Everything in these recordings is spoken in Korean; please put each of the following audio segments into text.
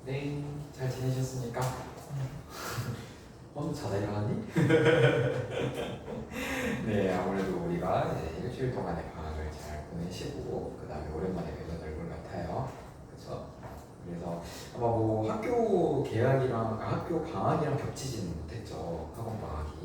네, 잘 지내셨습니까? 자다 일어났니? 네, 아무래도 우리가 이제 일주일 동안의 방학을 잘 보내시고 그 다음에 오랜만에 뵈는 얼굴 같아요. 그렇죠? 그래서 아마 뭐 학교 개학이랑 학교 방학이랑 겹치지는 못했죠. 학원 방학이.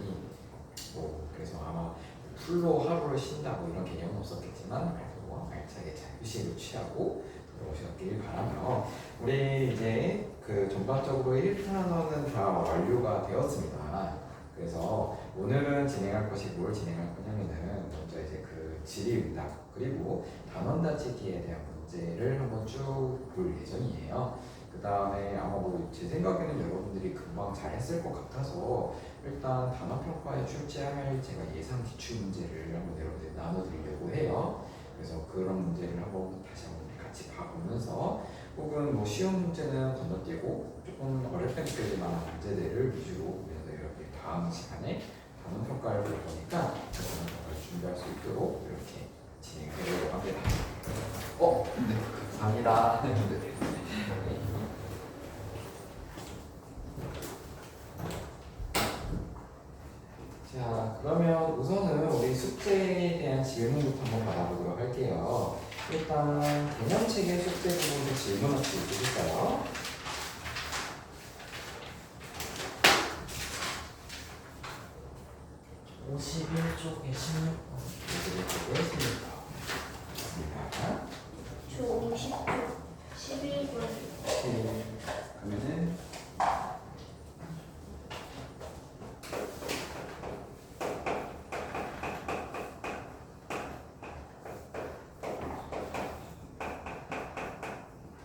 뭐 그래서 아마 풀로 하루를 쉰다 뭐 이런 개념은 없었겠지만 그래도 뭐 알차게 잘 휴식을 취하고 들어오셨길 바라며 우리 이제 그 전반적으로 1편은 다 완료가 되었습니다. 그래서 오늘은 진행할 것이 뭘 진행할 거냐면은 먼저 이제 그 질의응답 그리고 단원 다지기에 대한 문제를 한번 쭉 볼 예정이에요. 그 다음에 아마 뭐 제 생각에는 여러분들이 금방 잘 했을 것 같아서 일단 단원평가에 출제할 제가 예상 기출 문제를 한번 여러분들 나눠드리려고 해요. 그래서 그런 문제를 한번 다시 한번 같이 봐보면서 혹은 뭐 쉬운 문제는 건너뛰고 조금 어렵게 느껴질 만한 문제들을 위주로 보면서 여러분들이 다음 시간에 단원평가를 볼 거니까 그 단원평가를 준비할 수 있도록 이렇게 진행해보려고 합니다. 네, 감사합니다. 자, 그러면 우선은 우리 숙제에 대한 질문부터 한번 받아보도록 할게요. 일단 개념책의 숙제 부분도 질문 혹시 있으실까요? 오 51쪽에 16번. 51쪽에 16번. 맞습니다. 저 50쪽 11번. 그러면은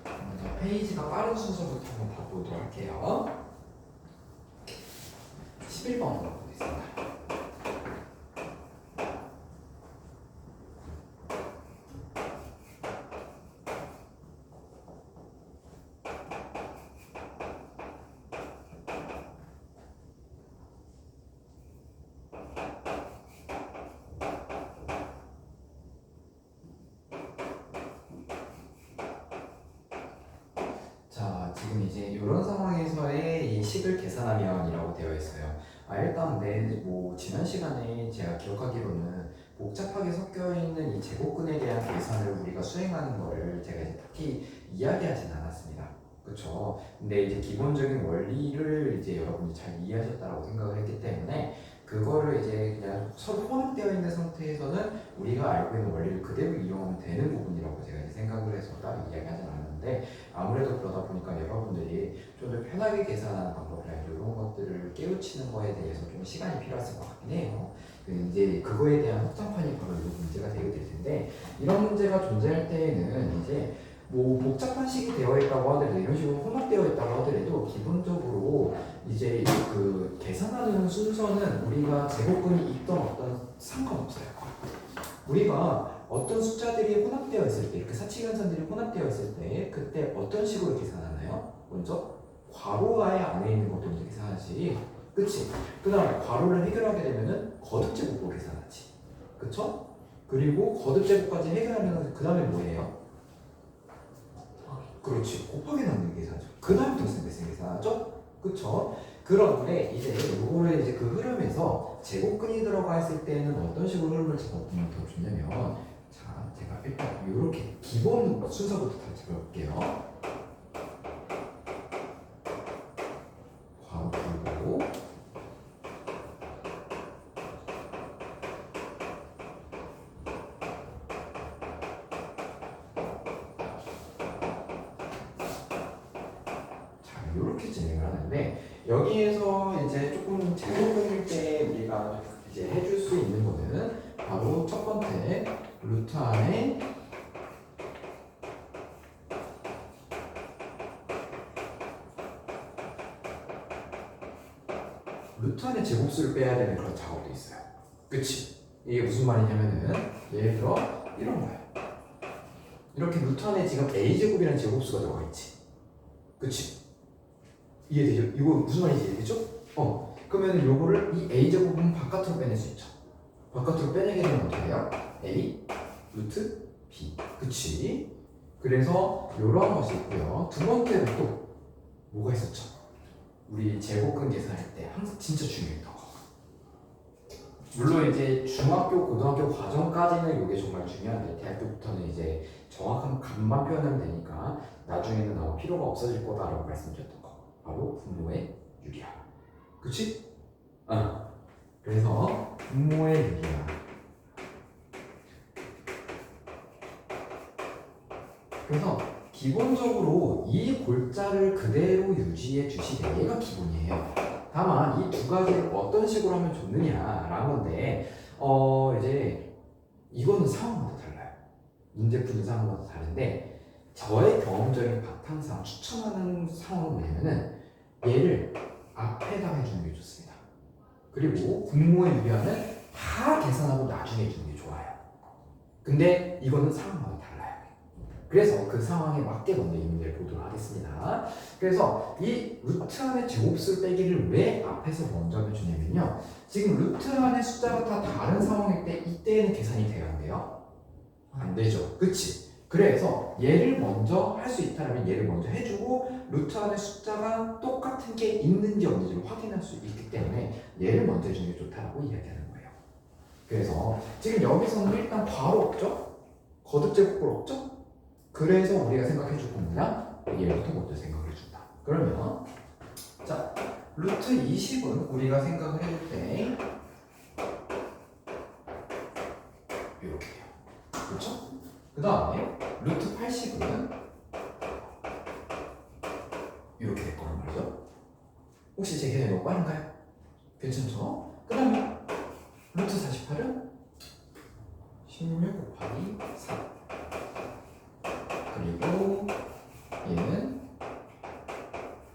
먼저 페이지가 빠른 순서부터 한번 봐보도록 할게요. 11번으로 보겠습니다. 자, 지금 이제 이런 상황에서의 이 식을 계산하면이라고 되어 있어요. 일단 뭐 지난 시간에 제가 기억하기로는 복잡하게 섞여 있는 이 제곱근에 대한 계산을 우리가 수행하는 거를 제가 이제 딱히 이야기하진 않았습니다. 그렇죠? 근데 이제 기본적인 원리를 이제 여러분이 잘 이해하셨다고 생각을 했기 때문에 그거를 이제 그냥 서로 혼합되어 있는 상태에서는 우리가 알고 있는 원리를 그대로 이용하면 되는 부분이라고 제가 이제 생각을 해서 따로 이야기하진 않았는데 아무래도 그러다 보니까 여러분들이 좀 더 편하게 계산하는 방법이나 이런 것들을 깨우치는 거에 대해서 좀 시간이 필요했을 것 같긴 해요. 이제 그거에 대한 확장판이 바로 이 문제가 되게 될 텐데 이런 문제가 존재할 때에는 이제 뭐 복잡한 식이 되어 있다고 하더라도 이런 식으로 혼합되어 있다고 하더라도 기본적으로 이제 그 계산하는 순서는 우리가 제곱근이 있던 없던 상관없어요. 우리가 어떤 숫자들이 혼합되어 있을 때, 그 사칙연산들이 혼합되어 있을 때 그때 어떤 식으로 계산하나요? 먼저 괄호하에 안에 있는 것도 먼저 계산하지. 그치? 그 다음에 괄호를 해결하게 되면은 거듭제곱으로 계산하지. 그쵸? 그리고 거듭제곱까지 해결하면 그 다음에 뭐예요? 그렇지. 곱하기 나누기 계산하죠. 그 다음에 등승배승 계산하죠? 그쵸? 그런데 이제 요거를 이제 그 흐름에서 제곱근이 들어가 있을 때는 어떤 식으로 흐름을 잡아보면 더 좋냐면 자, 제가 일단 요렇게 기본 순서부터 다 잡아볼게요. 괄호 풀고 자, 요렇게 진행을 하는데 여기에서 이제 조금 제곱근일 때 우리가 이제 해줄 수 있는 거는 바로 첫 번째 루트 안에 루트 안에 제곱수를 빼야 되는 그런 작업도 있어요. 그치? 이게 무슨 말이냐면은 예를 들어 이런 거야. 이렇게 루트 안에 지금 a제곱이라는 제곱수가 들어가 있지. 그치? 이해되죠? 이거 무슨 말인지 이해되죠? 그러면 요거를 이 a제곱은 바깥으로 빼낼 수 있죠. 바깥으로 빼내게 되면 어떻게 돼요? a 루트 b. 그치? 그래서 요런 것이 있고요. 두 번째로 또 뭐가 있었죠? 우리 제곱근 계산할 때 항상 진짜 중요했던 거. 물론 이제 중학교, 고등학교 과정까지는 이게 정말 중요한데 대학교부터는 이제 정확한 값만 표현하면 되니까 나중에는 아무 필요가 없어질 거다라고 말씀드렸던 거. 바로 분모의 유리함. 그치? 그래서 분모의 유리함. 그래서 기본적으로 이 골자를 그대로 유지해 주시되 얘가 기본이에요. 다만 이 두 가지를 어떤 식으로 하면 좋느냐라는 건데 이제 이거는 상황마다 달라요. 문제 푸는 상황마다 다른데 저의 경험적인 바탕상 추천하는 상황은 뭐냐면은 얘를 앞에다가 해주는 게 좋습니다. 그리고 분모의 유리함은 다 계산하고 나중에 해주는 게 좋아요. 근데 이거는 상황마다 달라요. 그래서 그 상황에 맞게 먼저 이 문제를 보도록 하겠습니다. 그래서 이 루트 안의 제곱수 빼기를 왜 앞에서 먼저 해주냐면요. 지금 루트 안의 숫자가 다 다른 상황일 때 이때에는 계산이 돼야 안 돼요? 안 되죠. 그치? 그래서 얘를 먼저 할 수 있다면 얘를 먼저 해주고 루트 안의 숫자가 똑같은 게 있는지 없는지를 확인할 수 있기 때문에 얘를 먼저 해주는 게 좋다고 이야기하는 거예요. 그래서 지금 여기서는 일단 바로 없죠? 거듭 제곱볼 없죠? 그래서 우리가 생각해 줄 건 뭐냐? 얘부터 먼저 생각을 해준다. 그러면 자 루트 20은 우리가 생각을 해줄 때 이렇게 돼요. 그렇죠? 그 다음에 루트 80은 이렇게 될 거란 말이죠. 혹시 제 계산이 너무 빠른가요? 괜찮죠? 그 다음에 루트 48은 16 곱하기 4 그리고 얘는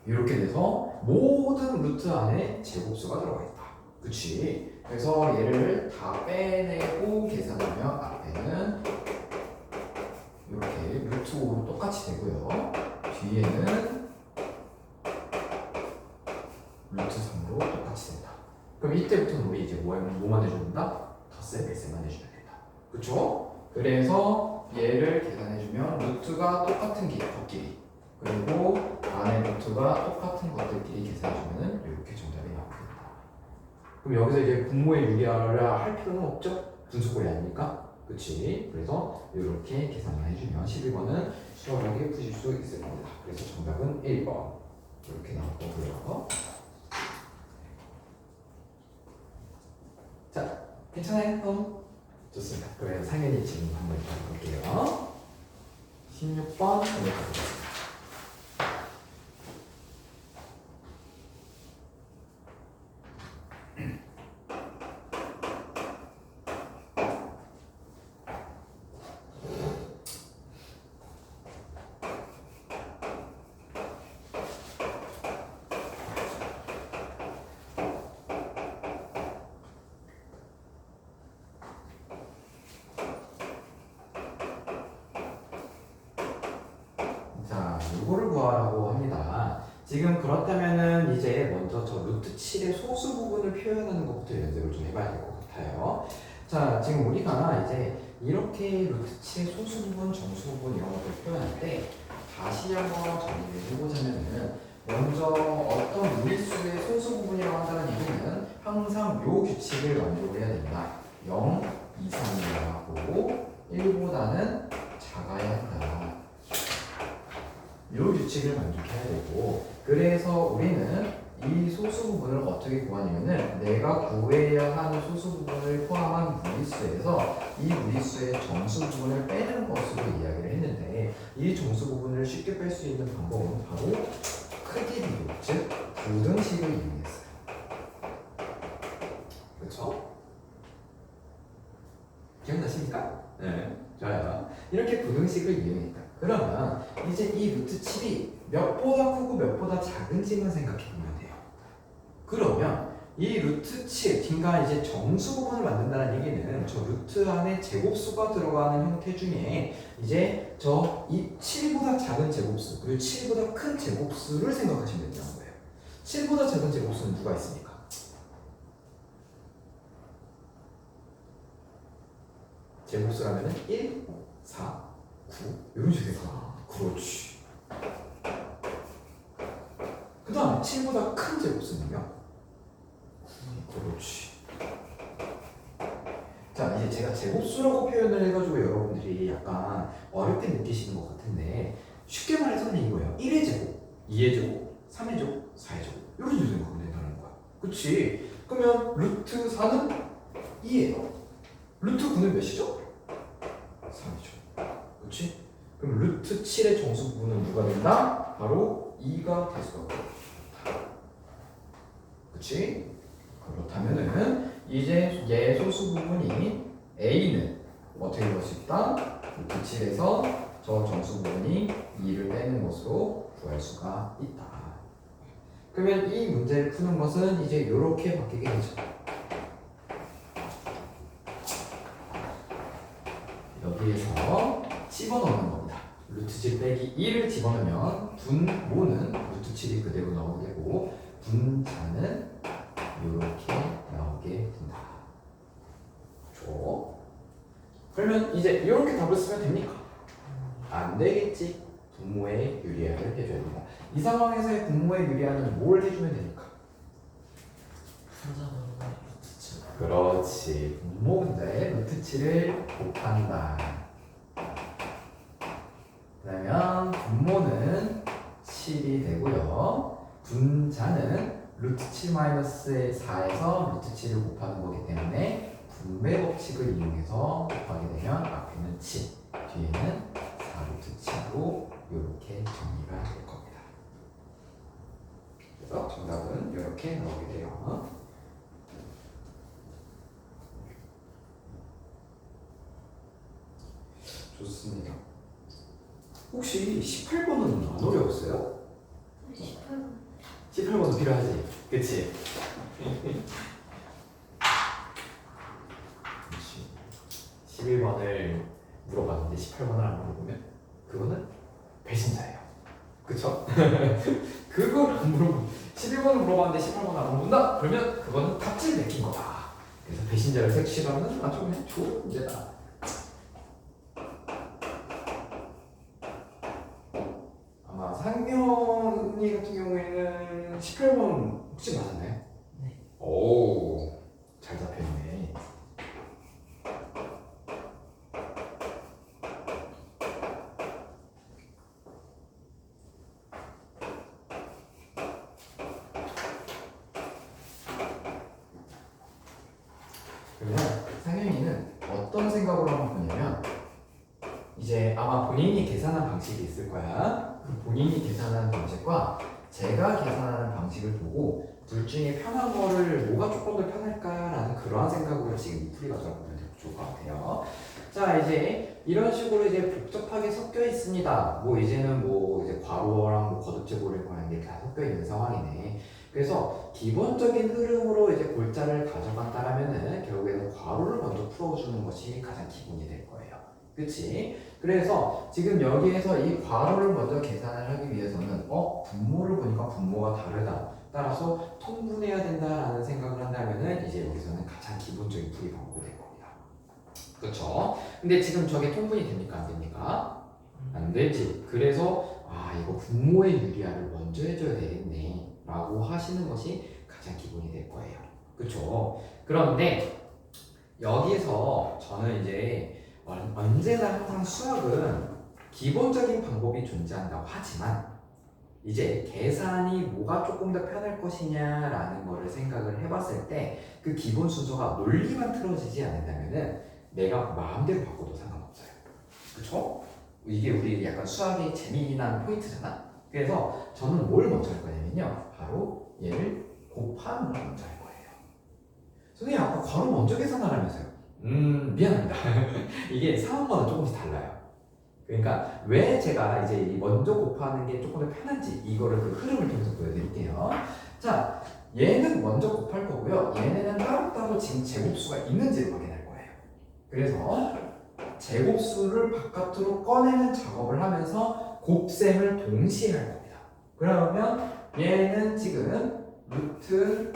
이렇게 돼서 모든 루트 안에 제곱수가 들어가 있다. 그치? 그래서 얘를 다 빼내고 계산하면 앞에는 이렇게 루트 5로 똑같이 되고요. 뒤에는 루트 3으로 똑같이 된다. 그럼 이때부터는 우리 이제 뭐만 해준다? 덧셈, 뺄셈만 해주면 된다. 그쵸? 그래서 얘를 계산해주면 루트가 똑같은 것끼리 그리고 안에 루트가 똑같은 것들끼리 계산해주면 이렇게 정답이 나오겠다. 그럼 여기서 이제 분모의 유리하라 할 필요는 없죠? 분수꼴이 아니니까. 그치? 그래서 이렇게 계산을 해주면 11번은 수월하게 푸실 수 있을 겁니다. 그래서 정답은 1번 이렇게 나올 거고요. 자, 괜찮아요? 좋습니다. 그럼 상현이 질문 한번 해볼게요. 16번 여기까지. 자, 이거를 구하라고 합니다. 지금 그렇다면은 이제 먼저 저 루트 7의 소수 부분을 표현하는 것부터 연습을 좀 해봐야 될 것 같아요. 자, 지금 우리가 이제 이렇게 루트 7의 소수 부분, 정수 부분 이런 것들 표현할 때 다시 한번 정리를 해보자면은 먼저 어떤 무리수의 소수 부분이라고 한다는 얘기는 항상 요 규칙을 만족을 해야 된다. 0 이상이라고 1보다는 작아야 한다. 이 규칙을 만족해야 되고 그래서 우리는 이 소수 부분을 어떻게 구하냐면은 내가 구해야 하는 소수 부분을 포함한 무리수에서 이 무리수의 정수 부분을 빼는 것으로 이야기를 했는데 이 정수 부분을 쉽게 뺄 수 있는 방법은 바로 크기 비교, 즉 부등식을 이용했어요. 그렇죠? 기억나십니까? 네, 좋아요. 이렇게 부등식을 이용했다. 그러면 이제 이 루트 7이 몇보다 크고 몇보다 작은지만 생각해 보면 돼요. 그러면 이 루트 7, 긴가 이제 정수 부분을 만든다는 얘기는 저 루트 안에 제곱수가 들어가는 형태 중에 이제 저 이 7보다 작은 제곱수 그리고 7보다 큰 제곱수를 생각하시면 된다는 거예요. 7보다 작은 제곱수는 누가 있습니까? 제곱수라면은 1, 4, 9 이런 식으로 그렇지. 그 다음에 7보다 큰 제곱수는요? 그렇지. 자, 이제 제가 제곱수라고 표현을 해가지고 여러분들이 약간 어렵게 느끼시는 것 같은데 쉽게 말해서는 이거예요. 1의 제곱, 2의 제곱, 3의 제곱, 4의 제곱 이런 식으로 생각하면 된다는 거야. 그치? 그러면 루트 4는 2예요. 루트 9는 몇이죠? 3이죠. 그치? 그럼 루트 7의 정수 부분은 누가 된다? 바로 2가 될 수가 있고. 그치? 그렇다면은 이제 예소수 부분이 A는 어떻게 볼 수 있다? 루트 7에서 저 정수 부분이 2를 빼는 것으로 구할 수가 있다. 그러면 이 문제를 푸는 것은 이제 이렇게 바뀌게 되죠. 여기에서 집어넣는 겁니다. 루트 7 빼기 2를 집어넣으면 분모는 루트 7이 그대로 나오게 되고 분자는 이렇게 나오게 된다. 좋죠? 그러면 이제 이렇게 답을 쓰면 됩니까? 안 되겠지. 분모의 유리화를 해줘야 됩니다. 이 상황에서의 분모의 유리화는 뭘 해주면 됩니까? 분자 분모의 루트 7. 그렇지. 분모 분자에 루트 7을 곱한다. 그러면 분모는 7이 되고요. 분자는 루트 7 마이너스 4에서 루트 7을 곱하는 거기 때문에 분배 법칙을 이용해서 곱하게 되면 앞에는 7, 뒤에는 4 루트 7로 이렇게 정리가 될 겁니다. 그래서 정답은 이렇게 나오게 돼요. 좋습니다. 혹시 18번은 안 어려웠어요? 18번. 18번도 필요하지? 그치? 11번을 물어봤는데 18번을 안 물어보면 그거는 배신자예요. 그쵸? 그걸 안 물어보면 11번을 물어봤는데 18번을 안 물어본다? 그러면 그거는 갑질 맥힌 거다. 그래서 배신자를 색칠하는 아주 그냥 좋은 문제다. 아마 상명이 같은 경우에는 18번 혹시 맞았나요? 네. 오, 잘 잡혔네. 그러면 상현이는 어떤 생각으로 한번 보냐면 이제 아마 본인이 계산한 방식이 있을 거야. 그 본인이 계산하는 방식과 제가 계산하는 방식을 보고 둘 중에 편한 거를 뭐가 조금 더 편할까라는 그러한 생각으로 지금 이 풀이 가져보면 좋을 것 같아요. 자, 이제 이런 식으로 이제 복잡하게 섞여 있습니다. 뭐 이제는 뭐 이제 괄호랑 뭐 거듭제곱을 구하는 게 다 섞여 있는 상황이네. 그래서 기본적인 흐름으로 이제 골자를 가져간다라면은 결국에는 괄호를 먼저 풀어주는 것이 가장 기본이 될 거예요. 그치? 그래서 지금 여기에서 이 괄호를 먼저 계산을 하기 위해서는 분모를 보니까 분모가 다르다. 따라서 통분해야 된다라는 생각을 한다면은 이제 여기서는 가장 기본적인 풀이 방법이 될 겁니다. 그렇죠? 근데 지금 저게 통분이 됩니까? 안 됩니까? 안 되지. 그래서 이거 분모의 유리화를 먼저 해줘야 되겠네 라고 하시는 것이 가장 기본이 될 거예요. 그렇죠? 그런데 여기서 저는 이제 언제나 항상 수학은 기본적인 방법이 존재한다고 하지만 이제 계산이 뭐가 조금 더 편할 것이냐라는 거를 생각을 해봤을 때 그 기본 순서가 논리만 틀어지지 않는다면은 내가 마음대로 바꿔도 상관없어요. 그쵸? 이게 우리 약간 수학의 재미난 포인트잖아? 그래서 저는 뭘 먼저 할 거냐면요. 바로 얘를 곱하는 걸 먼저 할 거예요. 선생님 아까 괄호 먼저 계산하라면서요. 미안합니다. 이게 상황마다 조금씩 달라요. 그러니까 왜 제가 이제 먼저 곱하는 게 조금 더 편한지 이거를 그 흐름을 통해서 보여드릴게요. 자, 얘는 먼저 곱할 거고요. 얘네는 따로따로 지금 제곱수가 있는지를 확인할 거예요. 그래서 제곱수를 바깥으로 꺼내는 작업을 하면서 곱셈을 동시에 할 겁니다. 그러면 얘는 지금 루트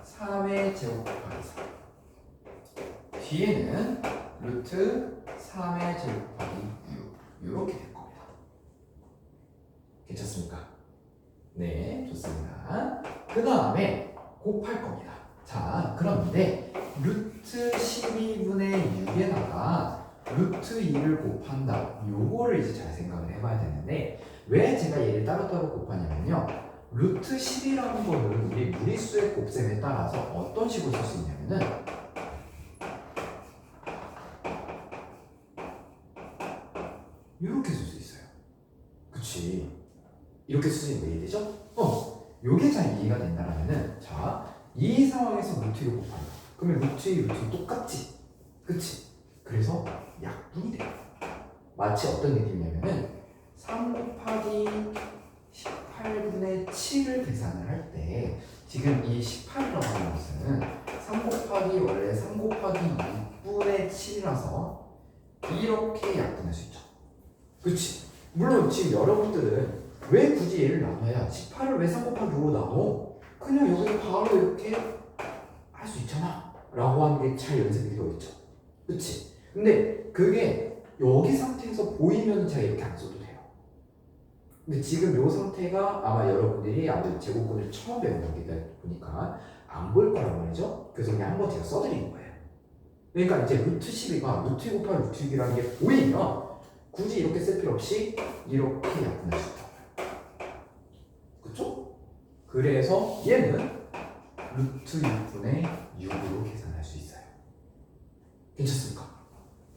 3의 제곱 곱하기 3. 뒤에는 루트 3의 제곱 곱하기 6. 이렇게 될 겁니다. 괜찮습니까? 네, 좋습니다. 그 다음에 곱할 겁니다. 자, 그런데 루트 12분의 6에다가 루트 2를 곱한다. 요거를 이제 잘 생각을 해봐야 되는데 왜 제가 얘를 따로따로 곱하냐면요. 루트 10이라는 거는 우리 무리수의 곱셈에 따라서 어떤 식으로 쓸 수 있냐면은 이렇게 쓸 수 있어요. 그치? 이렇게 쓰시면 왜 되죠? 요게 잘 이해가 된다면은 자, 이 상황에서 루트 2를 곱한다. 그러면 루트 2, 루트 2 똑같지? 그치? 그래서 약분이 돼요. 마치 어떤 느낌이냐면은 3 곱하기 18분의 7을 계산을 할 때 지금 이 18이라고 하는 것은 3 곱하기 원래 3 곱하기 6분의 7이라서 이렇게 약분할 수 있죠. 그치? 물론 지금 여러분들은 왜 굳이 얘를 나눠야 18을 왜 3 곱하기 5로 나눠? 그냥 여기서 바로 이렇게 할 수 있잖아 라고 하는 게 잘 연습이 되어 있죠. 그치? 근데 그게 여기 상태에서 보이면 제가 이렇게 안 써도 돼요. 근데 지금 이 상태가 아마 여러분들이 아무래도 제곱근을 처음 배우는 거다 보니까 안 보일 거란 말이죠. 그래서 그냥 한번 제가 써드리는 거예요. 그러니까 이제 루트 12가 루트 2 곱하기 루트 6이라는 게 보이면 굳이 이렇게 쓸 필요 없이 이렇게 약분할 수 있다. 그쵸? 그래서 얘는 루트 6분의 6으로 계산할 수 있어요. 괜찮습니까?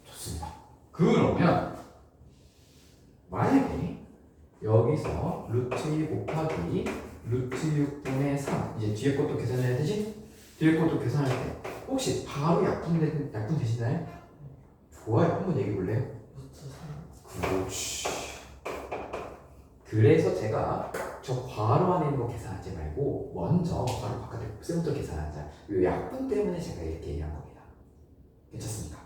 좋습니다. 그러면 만약에 여기서 루트 2 곱하기 루트 6분의 3 이제 뒤에 것도 계산해야 되지? 뒤에 것도 계산할 때 혹시 바로 약분 되시나요? 좋아요. 한번 얘기해 볼래요? 루트 3. 그렇지. 그래서 제가 저 괄호 안에 있는 거 계산하지 말고 먼저 괄호 바깥에 곱셈부터 계산하자. 이 약분 때문에 제가 이렇게 얘기한 겁니다. 괜찮습니까?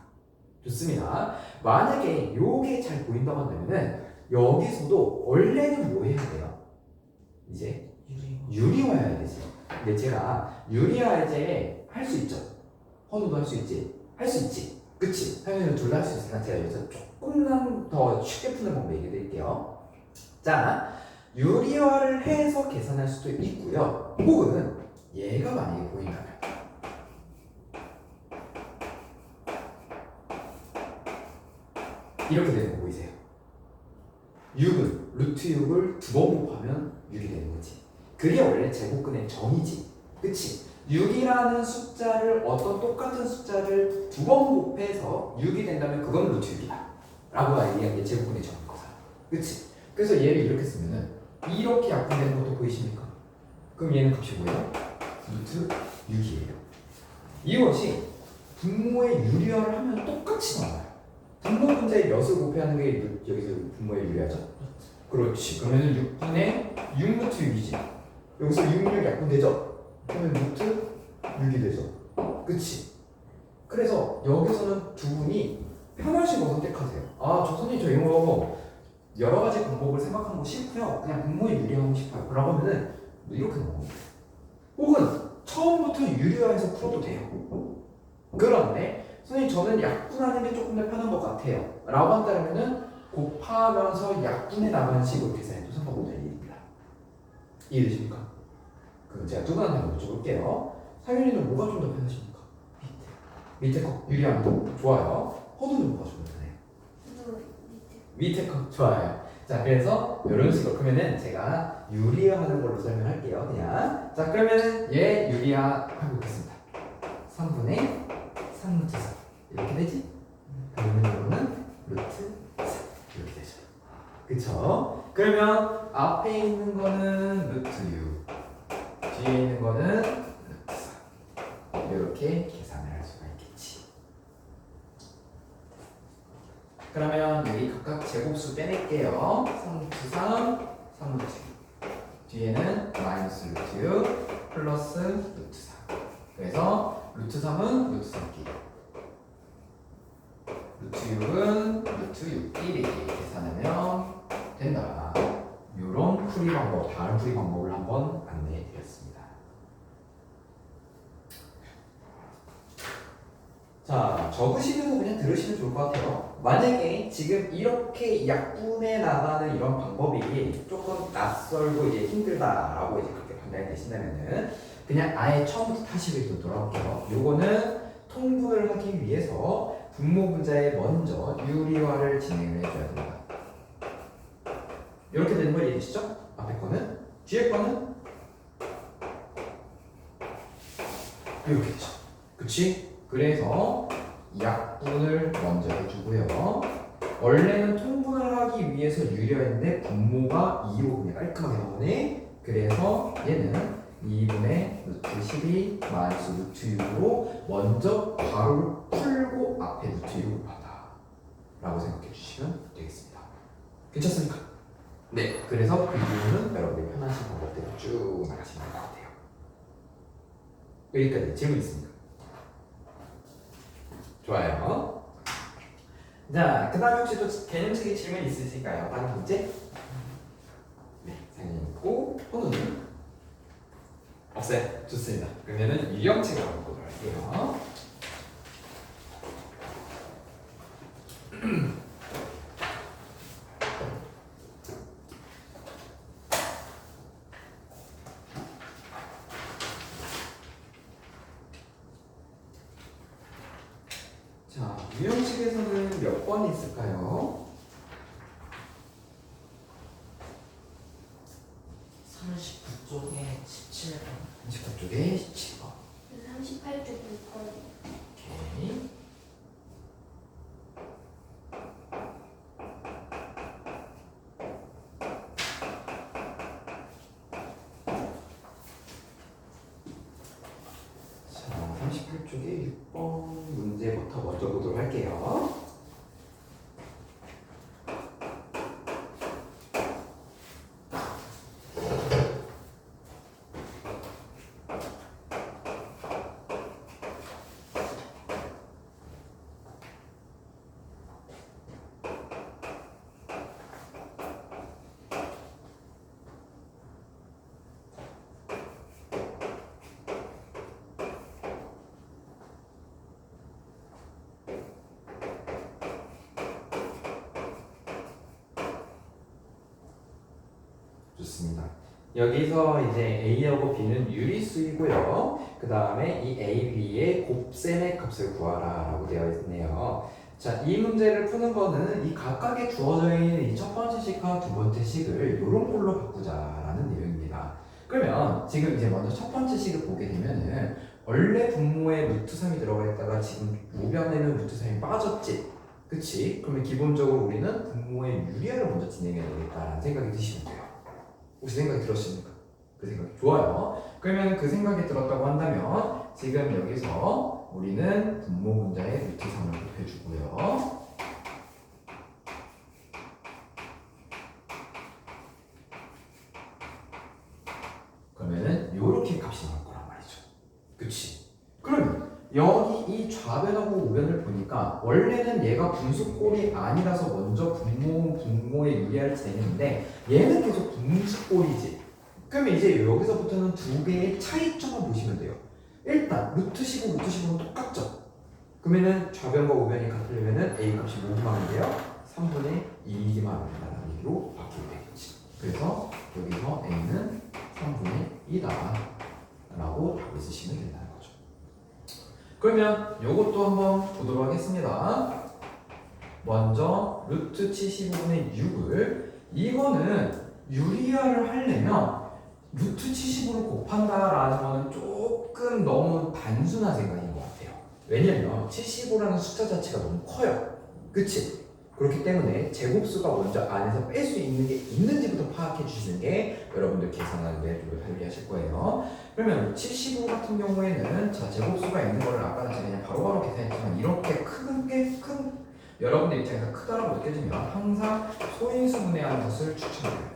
좋습니다. 만약에 요게 잘 보인다고 한다면은 여기서도 원래는 뭐 해야 돼요? 이제 유리화해야 되지. 근데 제가 유리화이제 할 수 있죠. 헌우도 할 수 있지. 할 수 있지. 그치? 당연히 둘 다 할 수 있으니까 제가 여기서 조금만 더 쉽게 푸는 방법 얘기해 드릴게요. 자, 유리화를 해서 계산할 수도 있고요. 혹은 얘가 만약에 보인다면 이렇게 되는 거 보이세요? 6은 루트 6을 두 번 곱하면 6이 되는 거지. 그게 원래 제곱근의 정의지. 그치? 6이라는 숫자를 어떤 똑같은 숫자를 두 번 곱해서 6이 된다면 그건 루트 6이다 라고 얘기한 게 제곱근의 정의인 거다. 그치? 그래서 얘를 이렇게 쓰면은 이렇게 약분되는 것도 보이십니까? 그럼 얘는 값이 뭐예요? 루트 6이에요. 이것이 분모의 유리화를 하면 똑같이 나와요. 분모 분자의 몇을 곱해야 하는 게 여기서 분모의 유리화죠? 그렇지. 그러면은 6분의 6 루트 6이지. 여기서 6, 6 약분되죠? 그러면 루트 6이 되죠. 그치? 그래서 여기서는 두 분이 편하신 거 선택하세요. 아, 저 선생님 저 이거 여러 가지 방법을 생각하는 거 싫고요. 그냥 분모에 유리하고 싶어요. 그러고 하면은 이렇게 넘어갑니다. 혹은 처음부터 유리화해서 풀어도 돼요. 그런데 선생님 저는 약분하는 게 조금 더 편한 것 같아요 라고 한다면은 곱하면서 약분해 나가는 식으로 계산해도 상관없는 일입니다. 이해되십니까? 그럼 제가 두 분한테 한번 여쭤볼게요. 상윤이는 뭐가 좀 더 편하십니까? 밑에 거 유리하는 거 좋아요. 허두는 뭐가 좀 더 편해요? 밑에 거 좋아요. 자, 그래서 이런 식으로 그러면은 제가 유리화하는 걸로 설명할게요. 그냥 자, 그러면은 얘 유리화하고 있겠습니다. 3분의 3 루트 4 이렇게 되지? 그러면 이거는 루트 4 이렇게 되죠. 그쵸? 그러면 앞에 있는 거는 루트 6 뒤에 있는 거는 루트 4 이렇게 계산을 할 수가 있겠지. 그러면 여기 각각 제곱수 빼낼게요. 3 루트 3 3 루트 6 뒤에는 마이너스 루트 6 플러스 루트 4 그래서 루트 3은 루트 3끼리 루트 6은 루트 6끼리 계산하면 된다. 이런 풀이 방법, 다른 풀이 방법을 한번 안내해 드렸습니다. 자, 적으시면서 그냥 들으시면 좋을 것 같아요. 만약에 지금 이렇게 약분해 나가는 이런 방법이 조금 낯설고 이제 힘들다라고 이제 그렇게 판단이 되신다면은 그냥 아예 처음부터 다시 또 돌아올게요. 요거는 통분을 하기 위해서 분모 분자에 먼저 유리화를 진행을 해줘야 됩니다. 이렇게 되는 걸 이해되시죠? 앞에 거는 뒤에 거는 이렇게 되죠. 그치? 그래서 약분을 먼저 해주고요. 원래는 통분을 하기 위해서 유리화인데 분모가 2로 그냥 깔끔하게 나오네. 그래서 얘는 2분의 루트 12 마이너스 루트 6으로 먼저 괄호를 풀고 앞에 루트 1을 곱한다 라고 생각해 주시면 되겠습니다. 괜찮습니까? 네, 그래서 그 이유는 여러분들이 편하신 방법대로 쭉 나가시면 될 것 같아요. 여기까지 질문 있습니까? 좋아요. 자, 그 다음에 혹시 또 개념식의 질문 있으실까요? 다른 문제? 네, 상현이 있고 호누는? 없어요? 좋습니다. 그러면은 유형책을 한번 보도록 할게요. 자, 유형식에서는 몇 번이 있을까요? 39쪽에 17번. 39쪽에 17번. 38쪽 6번. 오케이. 자, 38쪽에 6번 문제부터 먼저 보도록 할게요. 좋습니다. 여기서 이제 A하고 B는 유리수이고요. 그 다음에 이 A, B의 곱셈의 값을 구하라 라고 되어 있네요. 자, 이 문제를 푸는 거는 이 각각에 주어져 있는 이 첫 번째 식과 두 번째 식을 이런 걸로 바꾸자라는 내용입니다. 그러면 지금 이제 먼저 첫 번째 식을 보게 되면은 원래 분모에 루트 3이 들어가 있다가 지금 우변에는 루트 3이 빠졌지? 그치? 그러면 기본적으로 우리는 분모의 유리화를 먼저 진행해야 되겠다라는 생각이 드시면 돼요. 혹시 생각이 들었습니까? 그 생각이 좋아요. 그러면 그 생각이 들었다고 한다면 지금 여기서 우리는 분모 분자에 루트 3을 곱해주고요. 그러면은 요렇게 값이 나올 거란 말이죠. 그치? 그러면 여기 이 좌변하고 우변을 보니까 원래는 얘가 분수꼴이 아니라서 먼저 분모의 유리화를 진행했는데 얘는 계속 분수꼴이지. 그러면 이제 여기서부터는 두 개의 차이점을 보시면 돼요. 일단 루트 15, 루트 15는 똑같죠? 그러면은 좌변과 우변이 같으려면은 A 값이 뭐기만 하면 돼요? 3분의 2이기만 하면 된다는 얘기로 바뀌게 되겠지. 그래서 여기서 A는 3분의 2다 라고 답을 쓰시면 된다는 거죠. 그러면 이것도 한번 보도록 하겠습니다. 먼저 루트 75분의 6을 이거는 유리화를 하려면 루트 70으로 곱한다라는 거는 조금 너무 단순한 생각인 것 같아요. 왜냐면 75라는 숫자 자체가 너무 커요. 그치? 그렇기 때문에 제곱수가 먼저 안에서 뺄 수 있는 게 있는지부터 파악해 주시는 게 여러분들 계산하는 데 좀 편리하실 거예요. 그러면 75 같은 경우에는 자 제곱수가 있는 거를 아까는 제가 그냥 바로바로 계산했지만 이렇게 큰 여러분들 입장에서 크다라고 느껴지면 항상 소인수분해하는 것을 추천드려요.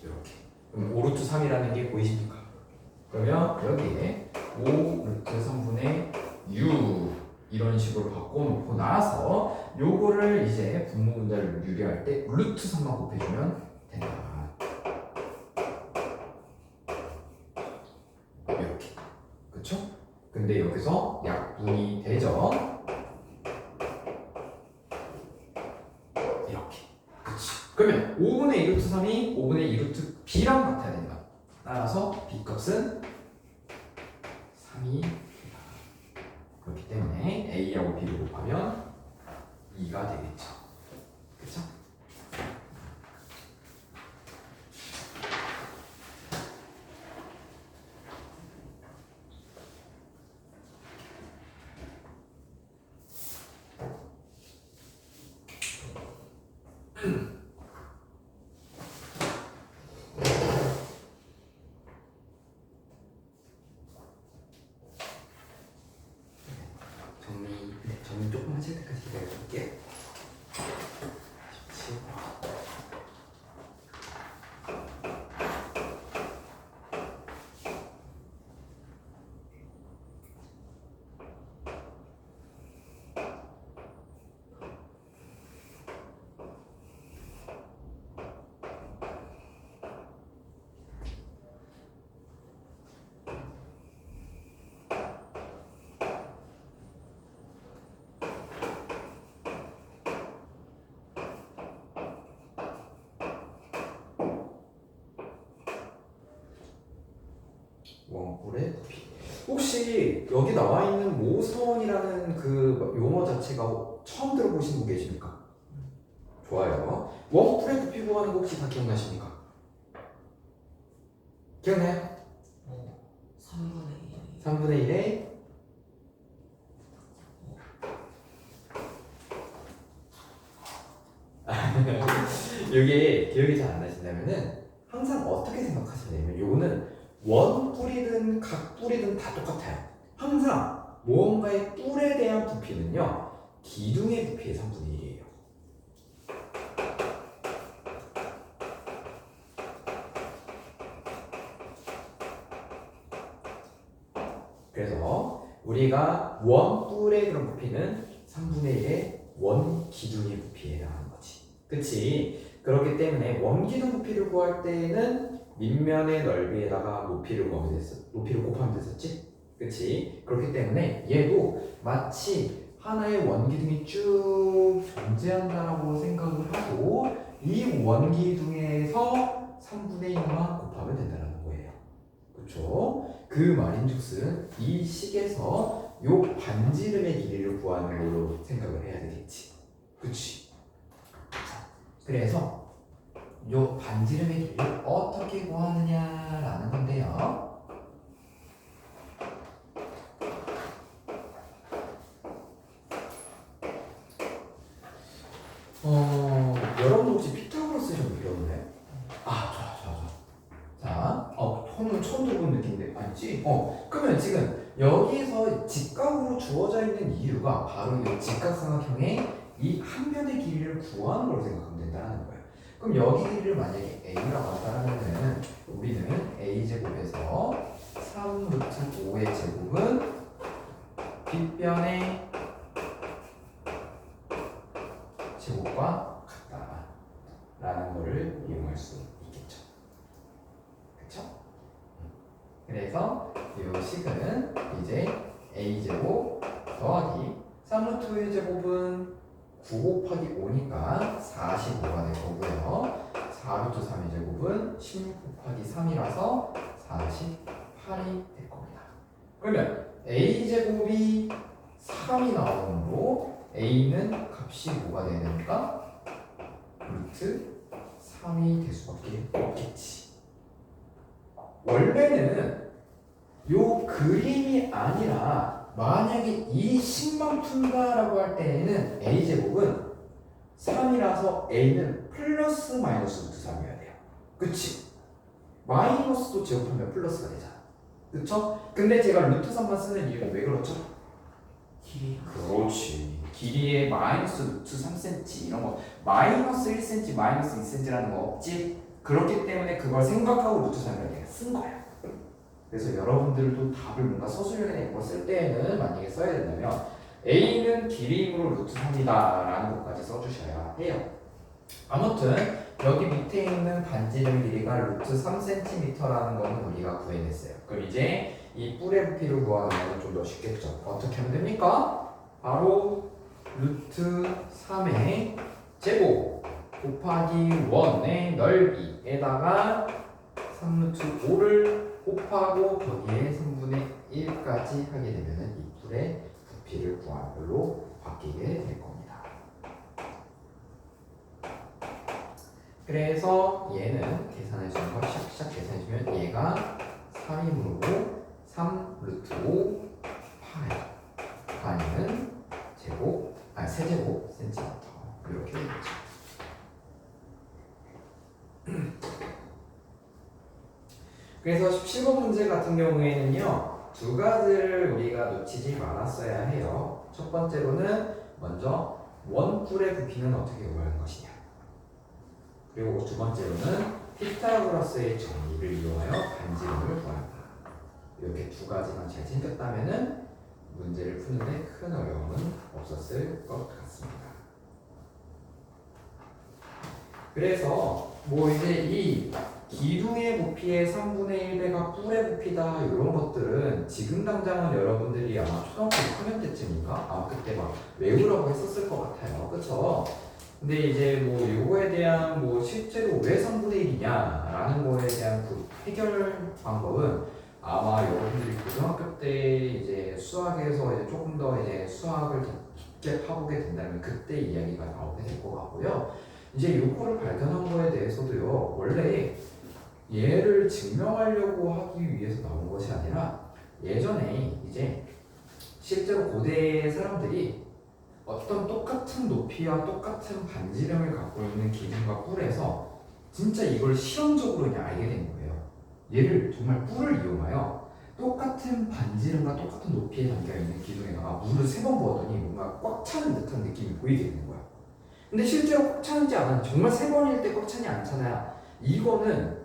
이렇게. 그럼 5루트 3이라는 게 보이십니까? 그러면 여기에 5 루트 3분의 6 이런 식으로 바꿔놓고 나서 요거를 이제 분모 분자를 유리할 때 루트 3만 곱해주면 된다. 이렇게. 그쵸? 근데 여기서 약분이 되죠? 이렇게. 그치? 그러면 5분의 2루트 3이 5분의 2루트 b랑 같아야 된다. 따라서 B값은 3이 그렇기 때문에 A하고 B를 곱하면 2가 되겠죠. 그렇죠? 정리 조금 하실 때까지 기다려볼게요. 17. 원뿔의 부피. 혹시 여기 나와 있는 모선이라는 그 용어 자체가 처음 들어보신 분 계십니까? 좋아요. 원뿔의 부피 구하는 거 혹시 다 기억나십니까? 기억나요? 3분의 1. 3분의 1에 이게 기억이 잘 안 나신다면은 항상 어떻게 생각하시면 되냐면 요거는 원뿔이든 각뿔이든 다 똑같아요. 항상 무언가의 뿔에 대한 부피는요 기둥의 부피의 3분의 1이에요. 그래서 우리가 원뿔의 그런 부피는 3분의 1의 원기둥의 부피에 해당하는 거지. 그치? 그렇기 때문에 원기둥 부피를 구할 때는 밑면의 넓이에다가 높이를 곱하면 됐었지? 그치? 그렇기 때문에 얘도 마치 하나의 원기둥이 쭉 존재한다라고 생각을 하고 이 원기둥에서 3분의 1만 곱하면 된다는 거예요. 그쵸? 그 말인즉슨 이 식에서 요 반지름의 길이를 구하는 걸로 생각을 해야 되겠지. 그치? 그래서 요 반지름의 길이를 어떻게 구하느냐라는 건데요. 여러분 혹시 피타고라스 좀 배웠나요? 좋아. 자, 오늘 처음 들어본 느낌인데 아니지? 그러면 지금 여기서 직각으로 주어져 있는 이유가 바로 이 직각삼각형의 이 한 변의 길이를 구하는 걸로 생각하면 된다는 거예요. 그럼 여기 길이를 만약에 a라고 한다면은 우리는 a제곱에서 3루트 5의 제곱은 빗변의 제곱과 같다라는 거를 이용할 수 있겠죠. 그쵸? 그래서 이 식은 이제 a제곱 더하기 3루트 5의 제곱은 9 곱하기 5니까 45가 될 거고요. 4루트 3의 제곱은 16 곱하기 3이라서 48이 될 겁니다. 그러면 a제곱이 3이 나오므로 a는 값이 뭐가 돼야 됩니까? 루트 3이 될 수밖에 없겠지. 원래는 요 그림이 아니라 만약에 이 식만 푼다라고 할 때에는 a제곱은 3이라서 a는 플러스 마이너스 루트 3이어야 돼요. 그치? 마이너스도 제곱하면 플러스가 되잖아. 그쵸? 근데 제가 루트 3만 쓰는 이유는 왜 그렇죠? 길이. 그렇지. 길이에 마이너스 루트 3cm 이런 거 마이너스 1cm, 마이너스 2cm라는 거 없지? 그렇기 때문에 그걸 생각하고 루트 3을 내가 쓴 거야. 그래서 여러분들도 답을 뭔가 서술형이나 이런 거 쓸 때는 만약에 써야 된다면 A는 길이임으로 루트 3이다 라는 것까지 써주셔야 해요. 아무튼 여기 밑에 있는 반지름 길이가 루트 3cm라는 거는 우리가 구해냈어요. 그럼 이제 이 뿔의 부피를 구하는 건 좀 더 쉽겠죠. 어떻게 하면 됩니까? 바로 루트 3의 제곱 곱하기 1의 넓이에다가 3루트 5를 곱하고 거기에 3분의 1까지 하게 되면은 이 뿔의 부피를 구하는 걸로 바뀌게 될 겁니다. 그래서 얘는 계산해 주는 거 샥샥 계산해 주면 얘가 3이므로 3루트 5 파이 파이는 세제곱 센티미터 이렇게 되겠죠. 그래서 17번 문제 같은 경우에는요, 두 가지를 우리가 놓치지 말았어야 해요. 첫 번째로는 먼저 원뿔의 부피는 어떻게 구하는 것이냐. 그리고 두 번째로는 피타고라스의 정리를 이용하여 반지름을 구한다. 이렇게 두 가지만 잘 챙겼다면은 문제를 푸는데 큰 어려움은 없었을 것 같습니다. 그래서 뭐 이제 이 기둥의 부피의 3분의 1배가 뿔의 부피다 이런 것들은 지금 당장은 여러분들이 아마 초등학교 6학년 때쯤인가? 그때 막 외우라고 했었을 것 같아요. 그쵸? 근데 이제 뭐 요거에 대한 뭐 실제로 왜 3분의 1이냐라는 거에 대한 그 해결 방법은 아마 여러분들이 고등학교 때 이제 수학에서 이제 조금 더 이제 수학을 더 깊게 파보게 된다면 그때 이야기가 나오게 될 것 같고요. 이제 요거를 발견한 거에 대해서도요, 원래 얘를 증명하려고 하기 위해서 나온 것이 아니라 예전에 이제 실제로 고대 사람들이 어떤 똑같은 높이와 똑같은 반지름을 갖고 있는 기둥과 뿔에서 진짜 이걸 실험적으로 그냥 알게 된 거예요. 얘를 정말 뿔을 이용하여 똑같은 반지름과 똑같은 높이에 담겨있는 기둥에다가 물을 3번 부었더니 뭔가 꽉 차는 듯한 느낌이 보이게 되는 거야. 근데 실제로 꽉 차는지 안 하는지 정말 3번일 때 꽉 차냐 안 차냐 이거는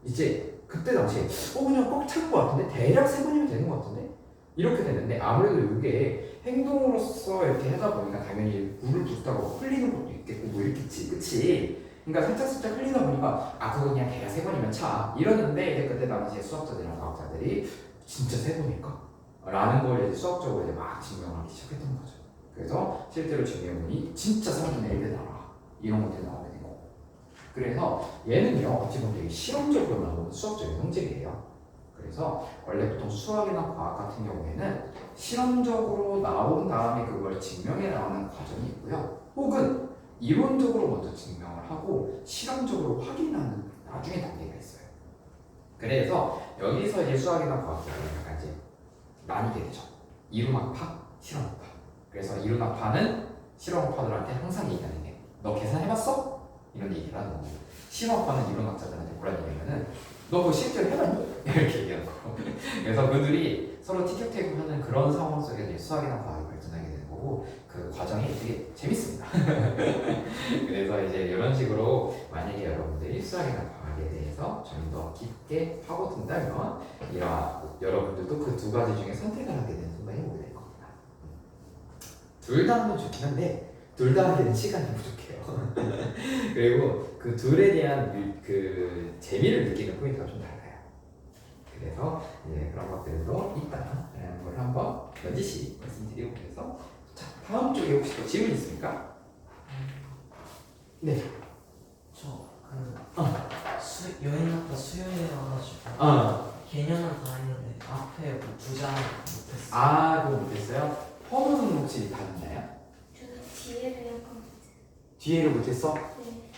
이제 그때 당시에 그냥 꽉 찬 것 같은데 대략 3번이면 되는 것 같은데 이렇게 되는데 아무래도 이게 행동으로서 이렇게 하다 보니까 당연히 물을 붓다가 흘리는 것도 있겠고 뭐 이렇겠지, 그치? 그러니까 살짝 흘리다 보니까 그거 그냥 대략 3번이면 차 이러는데 이제 그때 당시에 수학자들이나 과학자들이 진짜 3번일까? 라는 걸 이제 수학적으로 이제 막 증명하기 시작했던 거죠. 그래서 실제로 증명해보니 진짜 3분의 1배 나와 이런 것들이 나오게 된 거고. 그래서 얘는요 어찌 보면 되게 실험적으로 나오는 수학적인 성질이에요. 그래서 원래 보통 수학이나 과학 같은 경우에는 실험적으로 나온 다음에 그걸 증명해 나가는 과정이 있고요. 혹은 이론적으로 먼저 증명을 하고 실험적으로 확인하는 나중에 단계가 있어요. 그래서 여기서 이제 수학이나 과학이라는 약간 이제 나뉘게 되죠. 이론학파, 실험학파. 그래서 이론학파는 실험학파들한테 항상 얘기하는 게 너 계산해봤어? 이런 얘기를 하는 거고, 실험학파는 이론학자들한테 뭐라는 얘기냐면은 너 그거 실제로 해봤니? 이렇게 얘기하는 거고. 그래서 그들이 서로 티격태격하는 그런 상황 속에서 이제 수학이나 과학이 발전하게 되는 거고, 그 과정이 되게 재밌습니다. 그래서 이제 이런 식으로 만약에 여러분들이 수학이나 과학에 대해서 좀 더 깊게 파고든다면 여러분들도 그 두 가지 중에 선택을 하게 되는 순간이 오게 될 겁니다. 둘 다 하면 좋긴 한데 둘 다 하기에는 시간이 부족해요. 그리고 그 둘에 대한 그 재미를 느끼는 포인트가 좀 달라요. 그래서 이제 그런 것들도 있다라는 걸 한번 여지시 말씀드리고, 그래서 자 다음 쪽에 혹시 또 질문 있습니까? 네. 여행학과 수요일에 와가지고 개념은 다 했는데 앞에 뭐 부장 못했어. 그거 못했어요? 허무는 혹시 다 됐나요? 저는 뒤에를 약간 뒤에를 못했어? 네.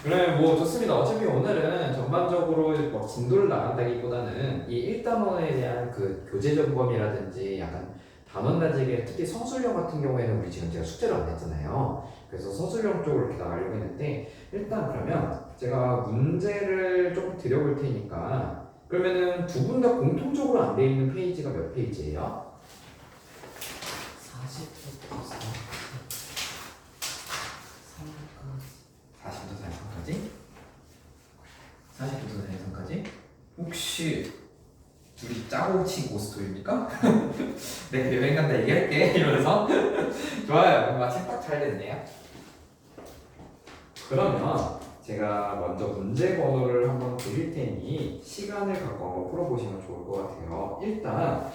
그래 뭐 좋습니다. 어차피 오늘은 전반적으로 막 진도를 나간다기보다는 이 1단원에 대한 그 교재 점검이라든지 약간 단원 다지기, 특히 서술형 같은 경우에는 우리 지금 제가 숙제를 안 했잖아요. 그래서 서술형 쪽으로 이렇게 나가려고 했는데, 일단 그러면 제가 문제를 조금 드려볼 테니까, 그러면은 두 분 다 공통적으로 안 돼 있는 페이지가 몇 페이지예요? 40부터 40부터 43까지? 40부터 43까지? 혹시 둘이 짜고 친 고스톱입니까? 내가 여행 간다 얘기할게 이러면서 좋아요. 마침 딱 잘 됐네요. 그러면 제가 먼저 문제 번호를 한번 드릴 테니 시간을 갖고 한번 풀어보시면 좋을 것 같아요. 일단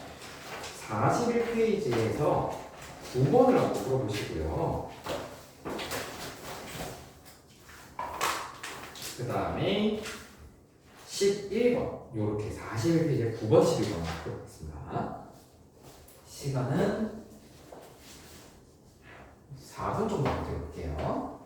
41페이지에서 9번을 한번 풀어보시고요. 그 다음에 11번 요렇게 41페이지에 9번 12번 하도록 하겠습니다. 시간은 4분 정도 드릴게요.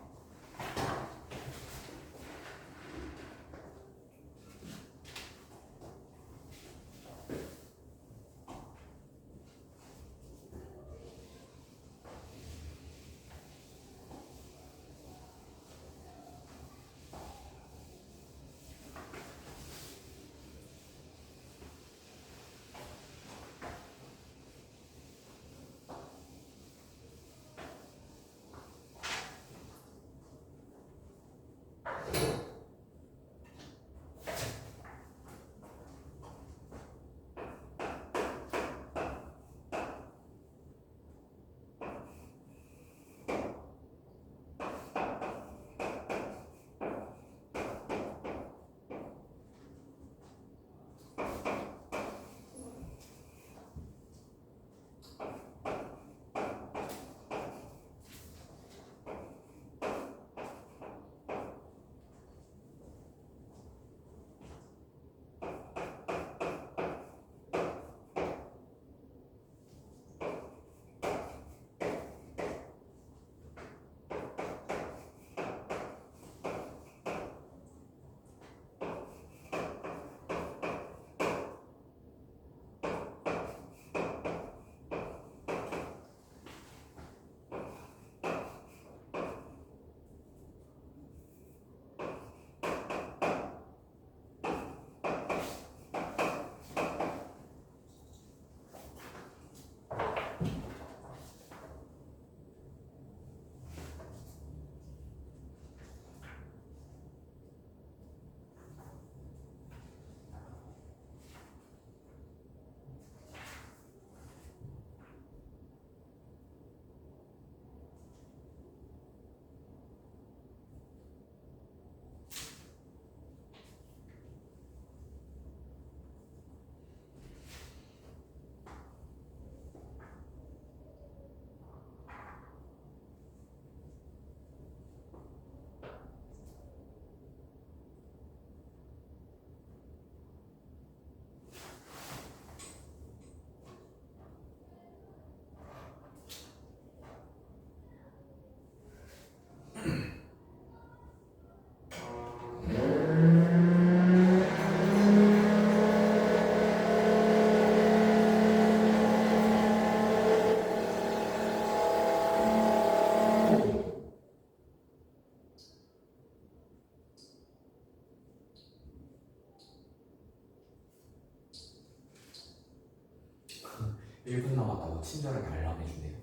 일 분 남았다고 친절하게 알람해주네요.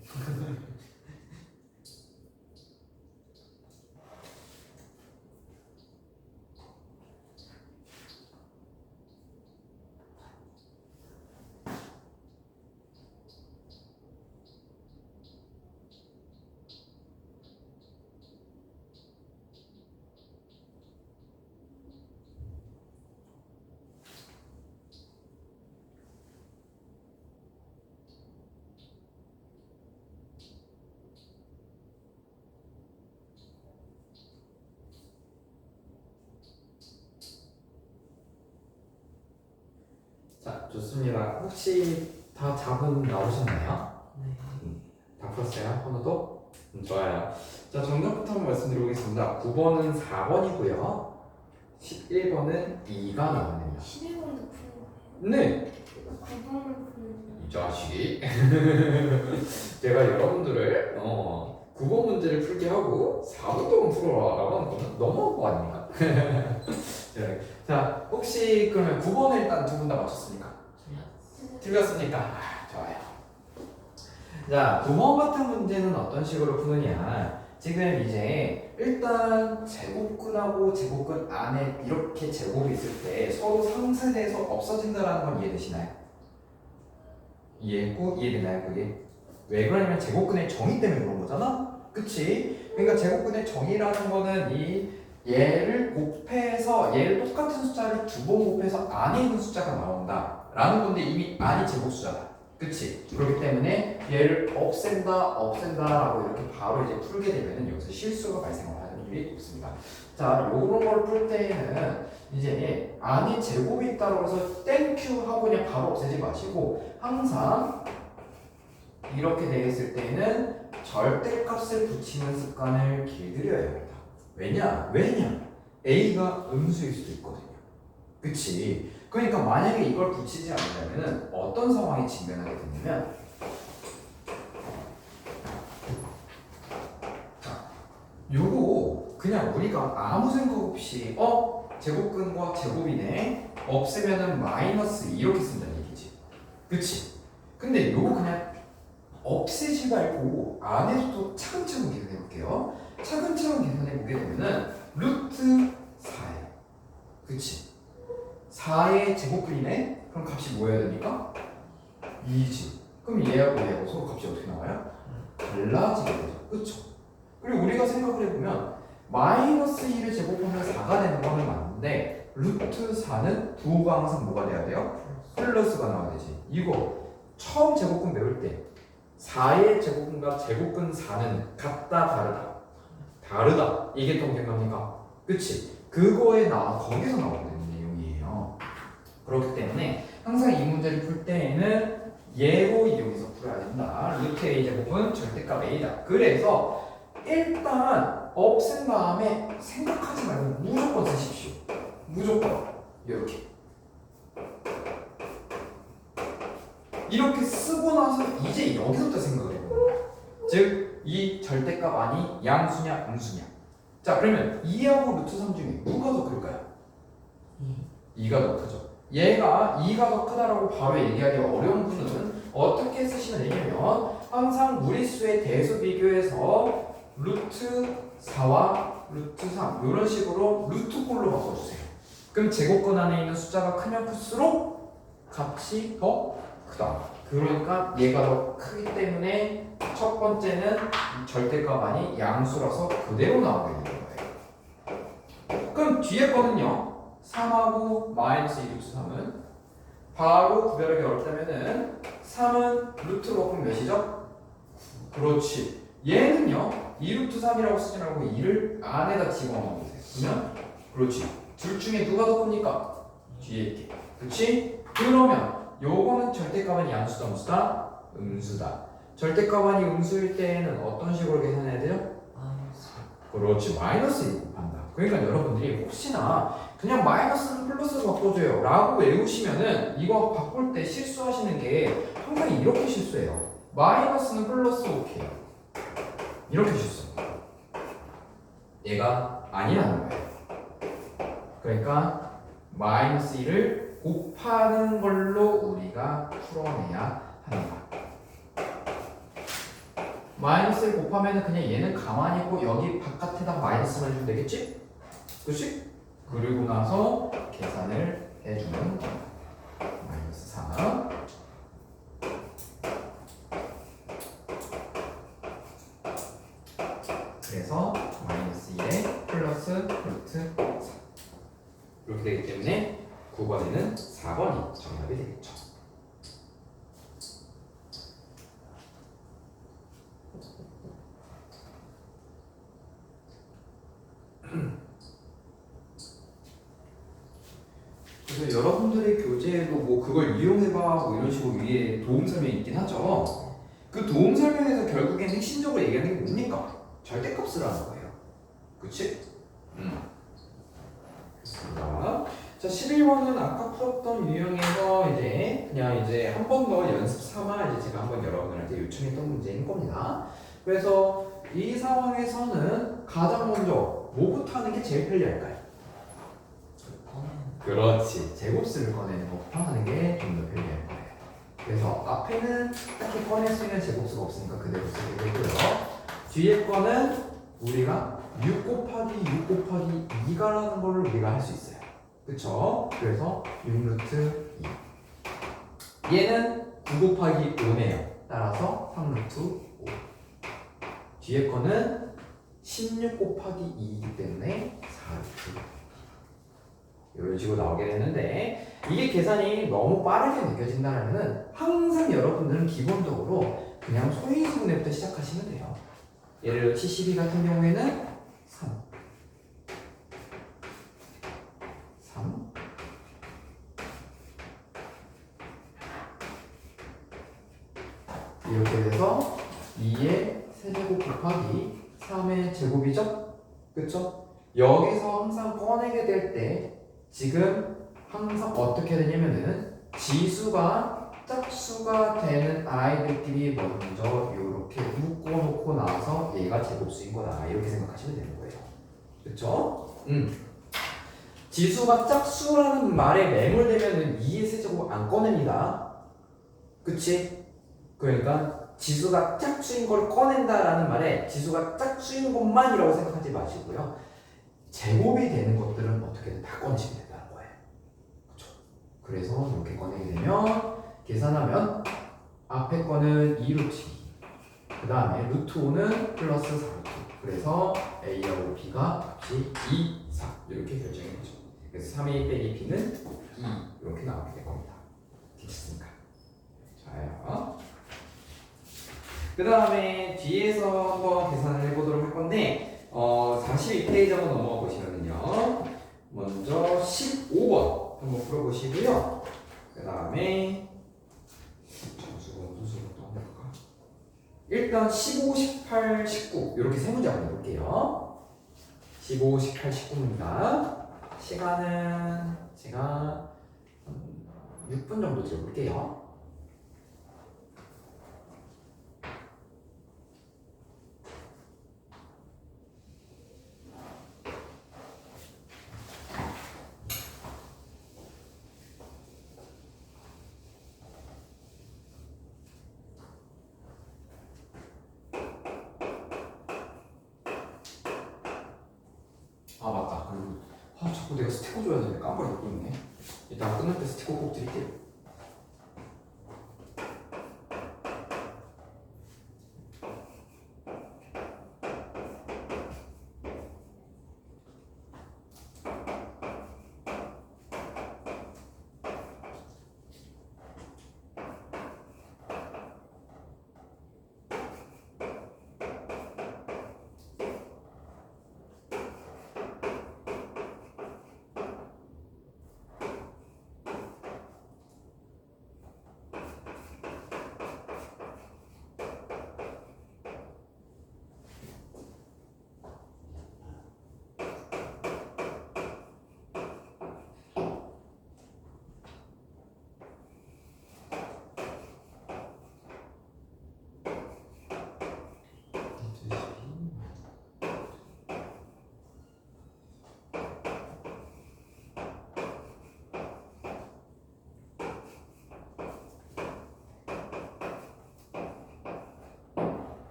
자, 좋습니다. 혹시 다 답은 나오셨나요? 네. 다 풀었어요? 하나도? 좋아요. 자, 정답부터 한번 말씀드리겠습니다. 9번은 4번이고요. 11번은 2가 나오네요. 11번도 푸는 거예요? 네! 9번을 푸는 이 자식이. 제가 여러분들을 9번 문제를 풀게 하고 4분 동안 풀어라라고 하는 거는 너무한 거 아닙니까? 네. 자, 혹시 그러면 9번을 일단 두 분 다 맞췄습니까? 틀렸습니까? 아, 좋아요. 자, 9번 같은 문제는 어떤 식으로 푸느냐. 지금 이제 일단 제곱근하고 제곱근 안에 이렇게 제곱이 있을 때 서로 상쇄돼서 없어진다는 건 이해되시나요? 이해되나요 그게? 왜 그러냐면 제곱근의 정의 때문에 그런 거잖아? 그치? 그러니까 제곱근의 정의라는 거는 얘를 곱해서 얘를 똑같은 숫자를 두 번 곱해서 안에 있는 숫자가 나온다 라는 건데 이미 안이 제곱 숫자다. 그치? 그렇기 때문에 얘를 없앤다라고 이렇게 바로 이제 풀게 되면은 여기서 실수가 발생할 확률이 높습니다. 자, 요런 걸 풀 때에는 이제 안에 제곱이 있다고 해서 땡큐 하고 그냥 바로 없애지 마시고 항상 이렇게 되어 있을 때는 절대값을 붙이는 습관을 길들여야 합니다. 왜냐? A가 음수일 수도 있거든요. 그치? 그러니까 만약에 이걸 붙이지 않으려면 어떤 상황에 직면하게 되냐면 자, 요거 그냥 우리가 아무 생각 없이 제곱근과 제곱이네 없애면은 마이너스 이렇게 쓴다는 얘기지. 그치? 근데 요거 그냥 없애지 말고 안에서도 차근차근 계산해 볼게요. 차근차근 계산해 보게 되면은 루트 4예요. 그치? 4의 제곱근이네? 그럼 값이 뭐 해야 됩니까? 2지. 그럼 얘하고 얘하고 서로 값이 어떻게 나와요? 달라지게 되죠. 그쵸? 그리고 우리가 생각을 해보면 마이너스 2를 제곱하면 4가 되는 거는 맞는데 루트 4는 부호가 항상 뭐가 돼야 돼요? 플러스가 나와야 되지. 이거 처음 제곱근 배울 때 4의 제곱근과 제곱근 4는 같다 다르다 다르다 이게 또 기억납니까? 그치? 그거에 거기서 나오는 내용이에요. 그렇기 때문에 항상 이 문제를 풀 때에는 예로 이용해서 풀어야 된다. 루트 A 제곱은 절대값 A다. 그래서 일단 없앤 다음에 생각하지 말고 무조건 쓰십시오. 무조건 이렇게 쓰고 나서 이제 여기서부터 생각을 해봅니다. 즉 이 절대값 아니 양수냐 음수냐. 자 그러면 2하고 루트 3 중에 누가 더 클까요? 2가 더 크죠. 얘가 2가 더 크다라고 바로 얘기하기 어려운 분은 어떻게 쓰시면 되냐면 항상 무리수의 대수 비교해서 루트 4와 루트 3 이런 식으로 루트꼴로 바꿔주세요. 그럼 제곱근 안에 있는 숫자가 크면 클수록 값이 더 크다. 그러니까 얘가 더 크기 때문에 첫 번째는 절대값 아니 양수라서 그대로 나오게 되는 거예요. 그럼 뒤에 거는요. 3하고 마이너스 2 루트 3은 바로 구별하기 어렵다면은 3은 루트로 바꾸면 몇이죠? 그렇지. 얘는요. 2 루트 3이라고 쓰지 말고 2를 안에다 집어넣어 보세요. 그러면 그렇지. 둘 중에 누가 더 큽니까? 뒤에 있게. 그렇지? 그러면 요거는 절대값이 양수다 음수다? 음수다. 절대값이 음수일 때에는 어떤 식으로 계산해야 돼요? 그렇지. 마이너스 1 곱한다. 그러니까 여러분들이 혹시나 그냥 마이너스는 플러스로 바꿔줘요 라고 외우시면은 이거 바꿀 때 실수하시는 게 항상 이렇게 실수해요. 마이너스는 플러스 오케이 이렇게 실수합니다. 얘가 아니라는 거예요. 그러니까 마이너스 1을 곱하는 걸로 우리가 풀어내야 한다. 마이너스 1 곱하면 그냥 얘는 가만히 있고 여기 바깥에다 마이너스만 해주면 되겠지? 그치? 그리고 나서 계산을 해주는 겁니다. 마이너스 3 그래서 마이너스 1에 플러스 루트 4 이렇게 되기 때문에 9번에는 4번이 정답이 되겠죠. 그래서 여러분들의 교재에도 뭐 그걸 이용해봐 뭐 이런 식으로 위에 도움 설명이 있긴 하죠. 그 도움 설명에서 결국엔 핵심적으로 얘기하는 게 뭡니까? 절대값이라는 거예요. 그치? 좋습니다. 자, 11번은 아까 풀었던 유형에서 그냥 한 번 더 연습 삼아 제가 한번 여러분들한테 요청했던 문제인 겁니다. 그래서 이 상황에서는 가장 먼저 뭐부터 하는 게 제일 편리할까요? 그렇지. 제곱수를 꺼내는 것부터 하는 게 좀 더 편리할 거예요. 그래서 앞에는 딱히 꺼낼 수 있는 제곱수가 없으니까 그대로 쓰게 되고요. 뒤에 거는 우리가 6 곱하기 6 곱하기 2가라는 걸 우리가 할 수 있어요. 그쵸? 그래서 6루트 2 얘는 9 곱하기 5네요. 따라서 3루트 5 뒤에 거는 16 곱하기 2이기 때문에 4루트 이런 식으로 나오게 되는데 이게 계산이 너무 빠르게 느껴진다면 항상 여러분들은 기본적으로 그냥 소인수분해부터 시작하시면 돼요. 예를 들어 72 같은 경우에는 3 이렇게 돼서 2의 세제곱 곱하기 3의 제곱이죠? 그쵸? 여기서 항상 꺼내게 될 때 지금 항상 어떻게 되냐면은 지수가 짝수가 되는 아이들끼리 먼저 이렇게 묶어놓고 나서 얘가 제곱수인 거다 이렇게 생각하시면 되는 거예요. 그쵸? 지수가 짝수라는 말에 매몰되면은 2의 세제곱 안 꺼냅니다. 그치? 그러니까 지수가 짝수인 걸 꺼낸다라는 말에 지수가 짝수인 것만이라고 생각하지 마시고요. 제곱이 되는 것들은 어떻게든 다 꺼내시면 된다는 거예요. 그렇죠? 그래서 이렇게 꺼내게 되면 계산하면 앞에 거는 2루트 2, 그 다음에 루트 5는 플러스 4루트. 그래서 A하고 B가 값이 2, 4 이렇게 결정이 되죠. 그래서 3A 빼기 B는 2 이렇게 나오게 될 겁니다. 됐습니까? 자요. 그 다음에 뒤에서 한번 계산을 해보도록 할 건데 42페이지 한번 넘어가 보시면요 먼저 15번 한번 풀어보시고요. 그 다음에 점수가 무슨 수로 또 한번 볼까? 일단 15, 18, 19 이렇게 세 문제 한번 해볼게요. 15, 18, 19입니다. 시간은 제가 6분 정도 드려볼게요. 아 맞다. 자꾸 내가 스티커 줘야 되는데 깜빡 잊고 있네. 이따 끝날 때 스티커 꼭 드릴게요.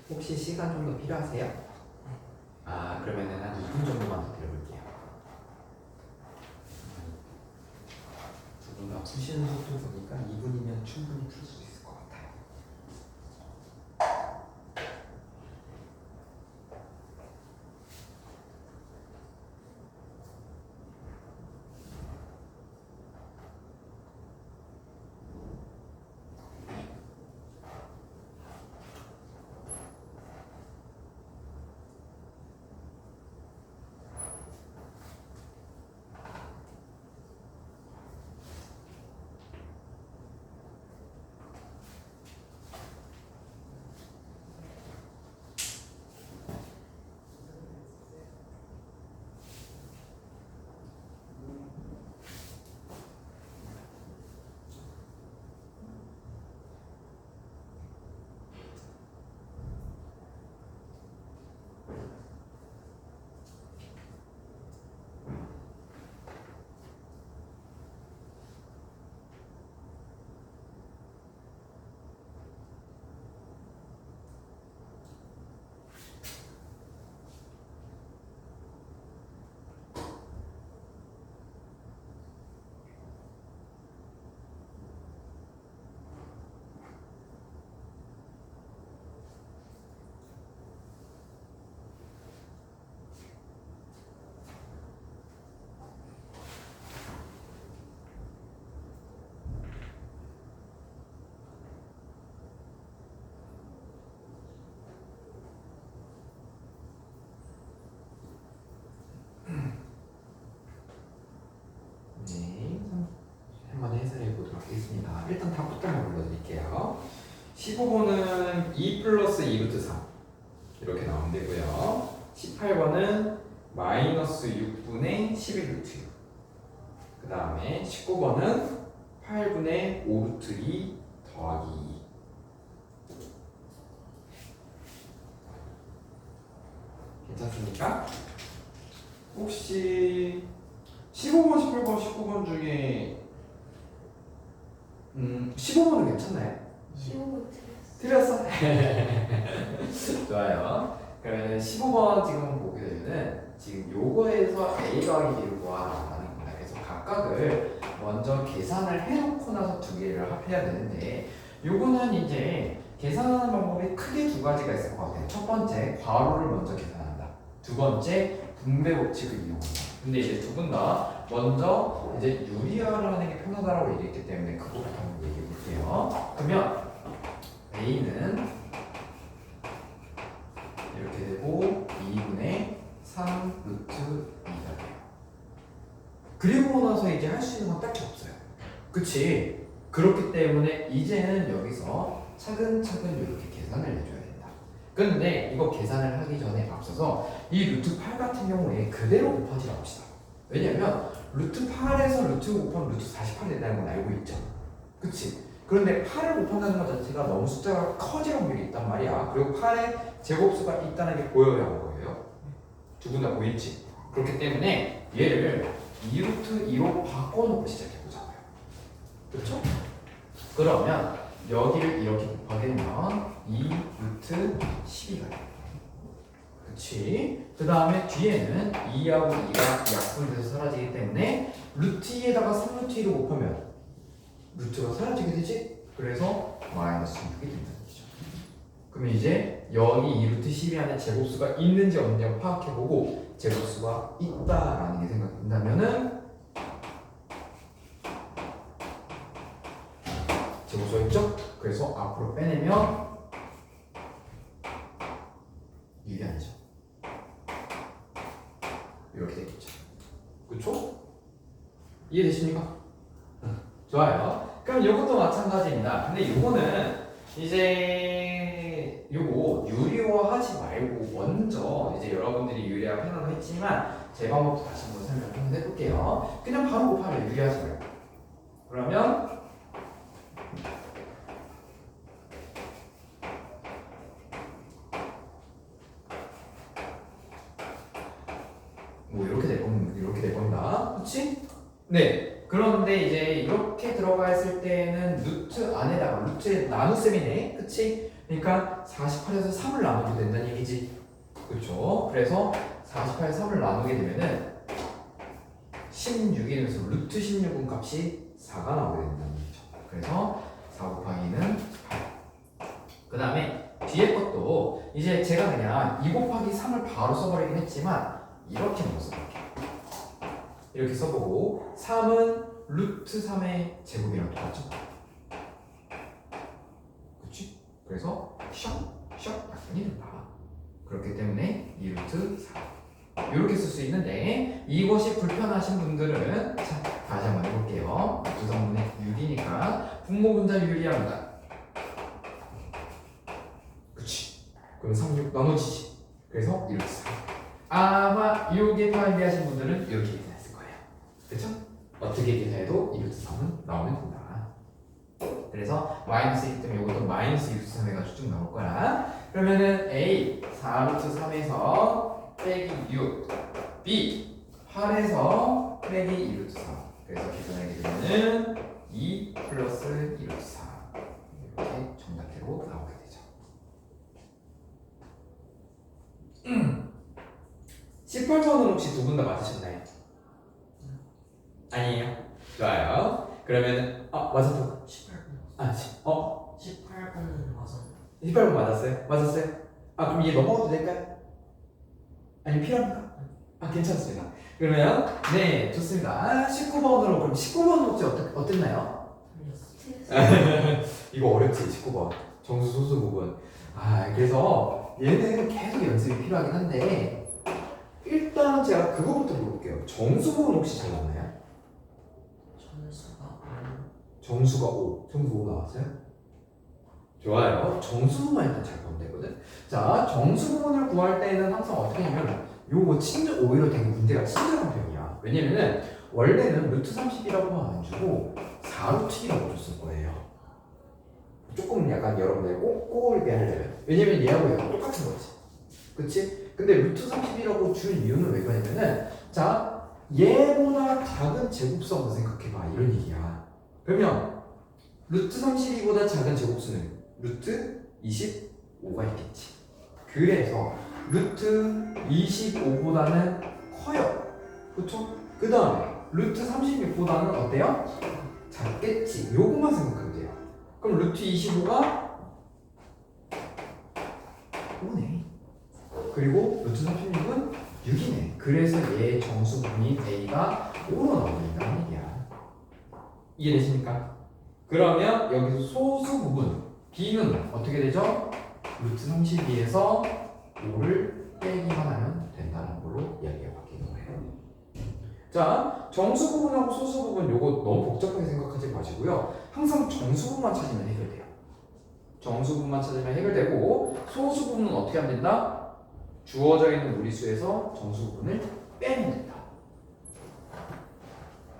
혹시 시간 좀 더 필요하세요? 아, 그러면은 한 2분 정도만 더 드려볼게요. 두 분 다 푸시는 속도 보니까 2분이면 충분히 풀 수 있을 것 같아요. 네, 한번 해설해 보도록 하겠습니다. 일단 답부터 한번 불러드릴게요. 15번은 2 플러스 2 루트 3 이렇게 나오면 되고요. 18번은 마이너스 6분의 11 루트 6. 그 다음에 19번은 8분의 5 루트 2 더하기 2. 괜찮습니까? 혹시 15번, 18번, 19번 중에 15번은 괜찮나요? 15분 틀렸어. 틀렸어? 좋아요. 그러면 15번 지금 보게 되면은 지금 요거에서 A 더하기 B를 구하라고 하는 겁니다. 그래서 각각을 먼저 계산을 해놓고 나서 두 개를 합해야 되는데 요거는 이제 계산하는 방법이 크게 두 가지가 있을 것 같아요. 첫 번째, 괄호를 먼저 계산한다. 두 번째, 분배 법칙을 이용한다. 근데 이제 두 분 다 먼저 이제 유리화를 하는 게 편하다라고 얘기했기 때문에 그거부터 한번 얘기해 볼게요. 그러면 A는 이렇게 되고 2분의 3 루트 2가 돼요. 그리고 나서 이제 할 수 있는 건 딱히 없어요. 그치? 그렇기 때문에 이제는 여기서 차근차근 이렇게 계산을 해줘야 된다. 근데 이거 계산을 하기 전에 앞서서 이 루트 8 같은 경우에 그대로 곱하지 맙시다. 왜냐면 루트 8에서 루트 곱하면 루트 48이 된다는 건 알고 있죠. 그치? 그런데 8을 곱한다는 것 자체가 너무 숫자가 커질 확률이 있단 말이야. 그리고 8의 제곱수가 있다는 게 보여야 하는 거예요. 두 분 다 보이지? 그렇기 때문에 얘를 2루트 2로 바꿔놓고 시작해보자고요. 그렇죠? 그러면 여기를 이렇게 곱하게 되면 2루트 12가 돼요. 그치? 그 다음에 뒤에는 2하고 2가 약분돼서 사라지기 때문에 루트 2에다가 3루트 2를 곱하면 루트가 사라지게 되지? 그래서 마이너스 6이 된다는 얘기죠. 그럼 이제 여기 2루트 12 안에 제곱수가 있는지 없는지 파악해보고 제곱수가 있다라는 게 생각된다면은 제곱수가 있죠? 그래서 앞으로 빼내면 유리하죠. 이렇게 되겠죠. 그쵸? 이해되십니까? 좋아요. 그럼 이것도 마찬가지입니다. 근데 이거는 이제 요거 유리화하지 말고 먼저 이제 여러분들이 유리화 편하고 했지만 제 방법도 다시 한번 설명 좀 해볼게요. 그냥 바로 곱하면 유리하지 말고. 그러면 뭐 이렇게 될 겁니다. 그렇지? 네. 그런데 이제 이렇게 들어가 있을 때는 루트 안에다가 루트의 나눗셈이네. 그치? 그러니까 48에서 3을 나누게 된다는 얘기지. 그렇죠? 그래서 48에서 3을 나누게 되면은 16이 되면서 루트 16은 값이 4가 나오게 된다는 얘기죠. 그래서 4 곱하기는 8. 그 다음에 뒤에 것도 이제 제가 그냥 2 곱하기 3을 바로 써버리긴 했지만 이렇게 한번 써볼게요. 이렇게 써보고 3은 루트 3의 제곱이랑 똑같죠? 그치? 그래서 샥 약분이 된다. 그렇기 때문에 2루트 4 이렇게 쓸 수 있는데 이것이 불편하신 분들은 자 다시 한번 해볼게요. 부성분의 6이니까 분모분자 유리합니다. 그치? 그럼 3, 6 나눠지지. 그래서 2루트 4 아마 이게 편리하신 분들은 이렇게 계산했을 거예요. 그쵸? 어떻게 계산해도 2루트 3은 나오면 된다. 그래서 마이너스이기 때문에 이것도 마이너스 2루트 3 해가지고 쭉 나올 거야. 그러면은 A 4루트 3에서 빼기 6 B 8에서 빼기 2루트 3 그래서 계산하게 되면은 2 플러스 2루트 4 이렇게 정답대로 나오게 되죠. 18번은 혹시 두 분 다 맞으셨나요? 아니에요? 좋아요. 그러면 맞았어. 18번 18번은 맞았나? 18번 맞았어요? 맞았어요? 그럼 이제 넘어가도 될까요? 아니 필요합니까? 괜찮습니다. 그러면 네 좋습니다. 19번으로 그럼 19번 혹시 어땠나요? 틀렸어. 이거 어렵지 19번 정수 소수 부분. 그래서 얘는 계속 연습이 필요하긴 한데 일단 제가 그거부터 물어볼게요. 정수 부분 혹시 잘 나왔나요? 정수가 5. 정수 5 나왔어요? 좋아요. 정수 부분만 일단 잘 보면 되거든. 자, 정수 부분을 구할 때는 항상 어떻게 하냐면 요거 오히려 되게 문제가 친절한 편이야. 왜냐면은 원래는 루트 30이라고만 안 주고 4루트라고 줬을 거예요. 조금 약간 여러분들 꼬꼬르게 하려면. 왜냐면 얘하고 얘하고 똑같은 거지. 그치? 근데 루트 30이라고 준 이유는 왜 그러냐면은 자, 얘보다 작은 제곱수한번 생각해봐. 이런 얘기야. 그러면 루트 32보다 작은 제곱수는 루트 25가 있겠지. 그래서 루트 25보다는 커요. 그쵸? 그 다음에 루트 36보다는 어때요? 작겠지. 요것만 생각하면 돼요. 그럼 루트 25가 5네. 그리고 루트 36은 6이네. 그래서 얘 정수분이 A가 5로 나온다는 얘기야. 이해되십니까? 그러면 여기서 소수 부분 B는 어떻게 되죠? 루트 32에서 5를 빼기만 하면 된다는 걸로 이야기가 바뀌는 거예요. 자, 정수 부분하고 소수 부분 요거 너무 복잡하게 생각하지 마시고요. 항상 정수 부분만 찾으면 해결돼요. 정수 부분만 찾으면 해결되고 소수 부분은 어떻게 하면 된다? 주어져 있는 무리수에서 정수 부분을 빼면 된다.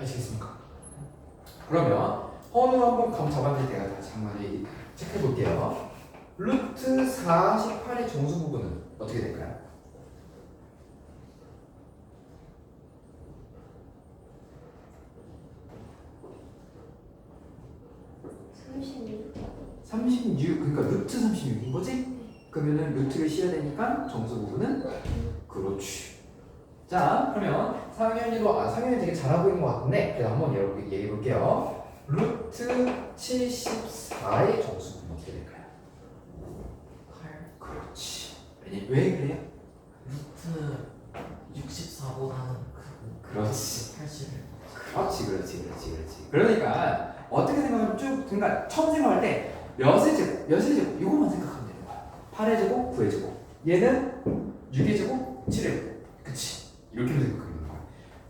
아시겠습니까? 그러면 헌우 한번 감 잡았는데 제가 다시 한번 체크해 볼게요. 루트 48의 정수 부분은 어떻게 될까요? 그러니까 루트 36인 거지? 그러면은 루트를 씌워야 되니까 정수 부분은 그렇지. 자, 그러면 상현이 되게 잘하고 있는 것 같은데 그래서 한번 얘기해 볼게요. 루트 74의 정수 부분 어떻게 될까요? 8 그렇지. 왜 그래요? 루트 64보다는 크고 그렇지. 80을 그렇지. 그러니까 어떻게 생각하면 그러니까 처음 생각할 때 몇의 제곱 이것만 생각하면 되는 거야. 8의 제곱, 9의 제곱. 얘는 6의 제곱, 7의 제곱. 그치? 이렇게 생각하면 되는 거야.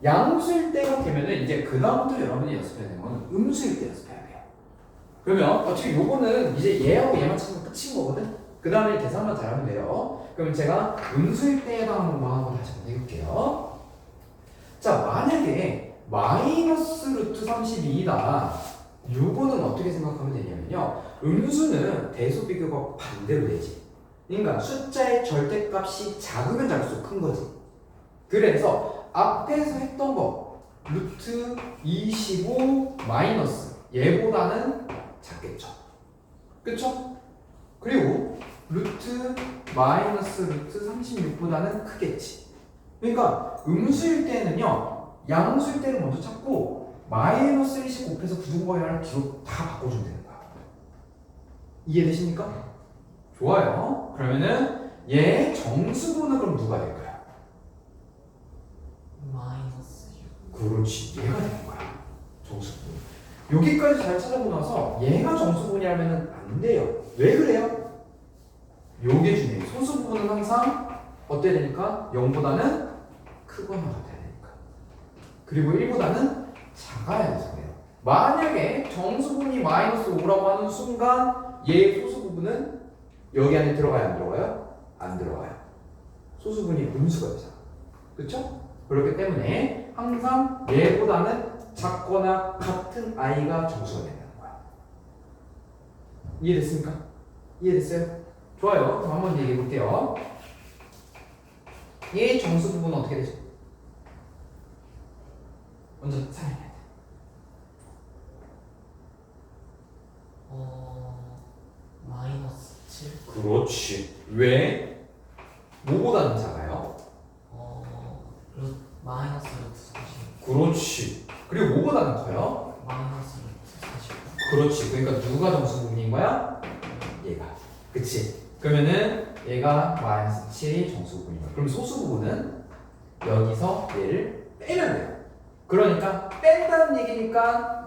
양수일 때가 되면은 이제 그 다음부터 여러분이 연습해야 되는 건 음수일 때 연습해야 돼요. 그러면 어차피 요거는 이제 얘하고 얘만 찾으면 끝인 거거든. 그 다음에 계산만 잘하면 돼요. 그러면 제가 음수일 때에 해당하는 것만 한번 다시 한번 해볼게요. 자, 만약에 마이너스 루트 32이다. 요거는 어떻게 생각하면 되냐면요. 음수는 대소 비교가 반대로 되지. 그러니까 숫자의 절대값이 작으면 작을수록 큰 거지. 그래서 앞에서 했던 거 루트 25 마이너스 얘보다는 작겠죠. 그쵸? 그리고 루트 마이너스 루트 36보다는 크겠지. 그러니까 음수일 때는요, 양수일 때를 먼저 찾고 마이너스 1씩 곱해서 부등호를 기록 다 바꿔주면 되는 거야. 이해되십니까? 좋아요. 그러면은 얘 정수분은 그럼 누가 될까요? 마이너스 6. 그렇지, 얘가 되는 거야. 정수분. 여기까지 잘 찾아보고 나서 얘가 정수분이라면 안 돼요. 왜 그래요? 요게 중요해요. 소수 부분은 항상 어때야 되니까? 0보다는 크거나 같아야 되니까. 그리고 1보다는 작아야 돼서 그래요. 만약에 정수분이 마이너스 5라고 하는 순간 얘 소수 부분은 여기 안에 들어가요? 안 들어가요? 안 들어가요. 소수분이 음수가 되잖아. 그렇죠? 그렇기 때문에 항상 얘보다는 작거나 같은 i가 정수가 된다는 거야. 이해됐습니까? 이해됐어요? 좋아요. 그럼 한번 얘기해 볼게요. 얘 정수 부분은 어떻게 되죠? 먼저 설명해. 마이너스 7. 그렇지. 왜? 뭐보다는 작아요? 마이너스 루트 40. 그렇지. 그리고 뭐보다는 커요? 마이너스 루트 49. 그렇지. 그러니까 누가 정수 부분인 거야? 얘가. 그치? 그러면은 얘가 마이너스 7이 정수 부분인 거야. 그럼 소수 부분은 여기서 얘를 빼면 돼요. 그러니까 뺀다는 얘기니까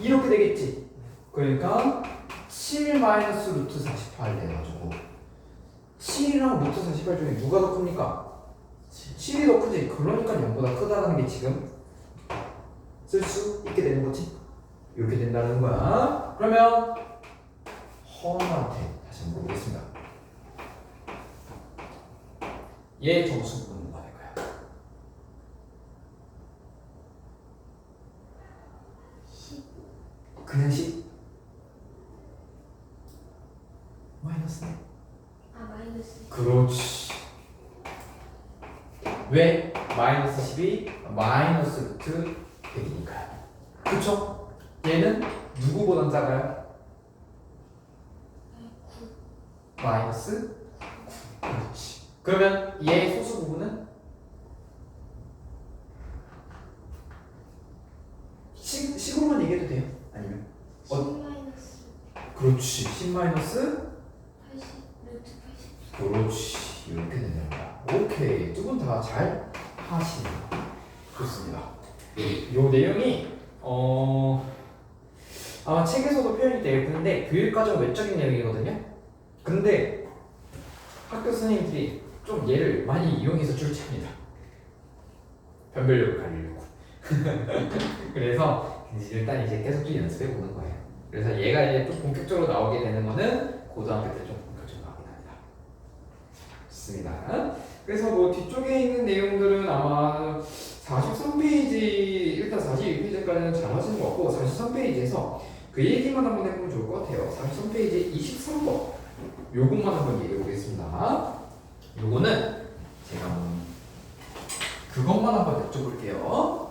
이렇게 되겠지. 그러니까 7 마이너스 루트 48 돼가지고 7이랑 루트 48 중에 누가 더 큽니까? 7이 더 크지. 그러니까 0보다 크다는 게 지금 쓸 수 있게 되는 거지. 이렇게 된다는 거야. 그러면 허한테 다시 한번 보겠습니다. 얘 정수 부분은 뭐가 될까요? 10. 그냥 10? 마이너스네. 아 마이너스. 그렇지. 왜? 마이너스 10이 마이너스 루트 100이니까요. 그쵸? 얘는 누구보단 작아요? 9. 마이너스 9. 그렇지. 그러면 얘 소수 부분은 식으로만 얘기해도 돼요? 아니면? 10 마이너스 그렇지. 10 마이너스 80 루트 80. 그렇지. 이렇게 되는 거야. 오케이. 두 분 다 잘 하시네요. 좋습니다. 요 내용이 아마 책에서도 표현이 되어 있는데 교육과정 외적인 내용이거든요. 근데 학교 선생님들이 좀 얘를 많이 이용해서 출제합니다. 변별력을 가리려고. 그래서 일단 이제 계속 좀 연습해 보는 거예요. 그래서 얘가 이제 좀 본격적으로 나오게 되는 거는 고등학교 때 좀 본격적으로 나오긴 합니다. 좋습니다. 그래서 뭐 뒤쪽에 있는 내용들은 아마 43페이지 일단 42페이지까지는 잘 하시는 것 같고 43페이지에서 그 얘기만 한번 해보면 좋을 것 같아요. 43페이지 23번 요것만 한번 얘기해 보겠습니다. 요거는 제가 그것만 한번 여쭤볼게요.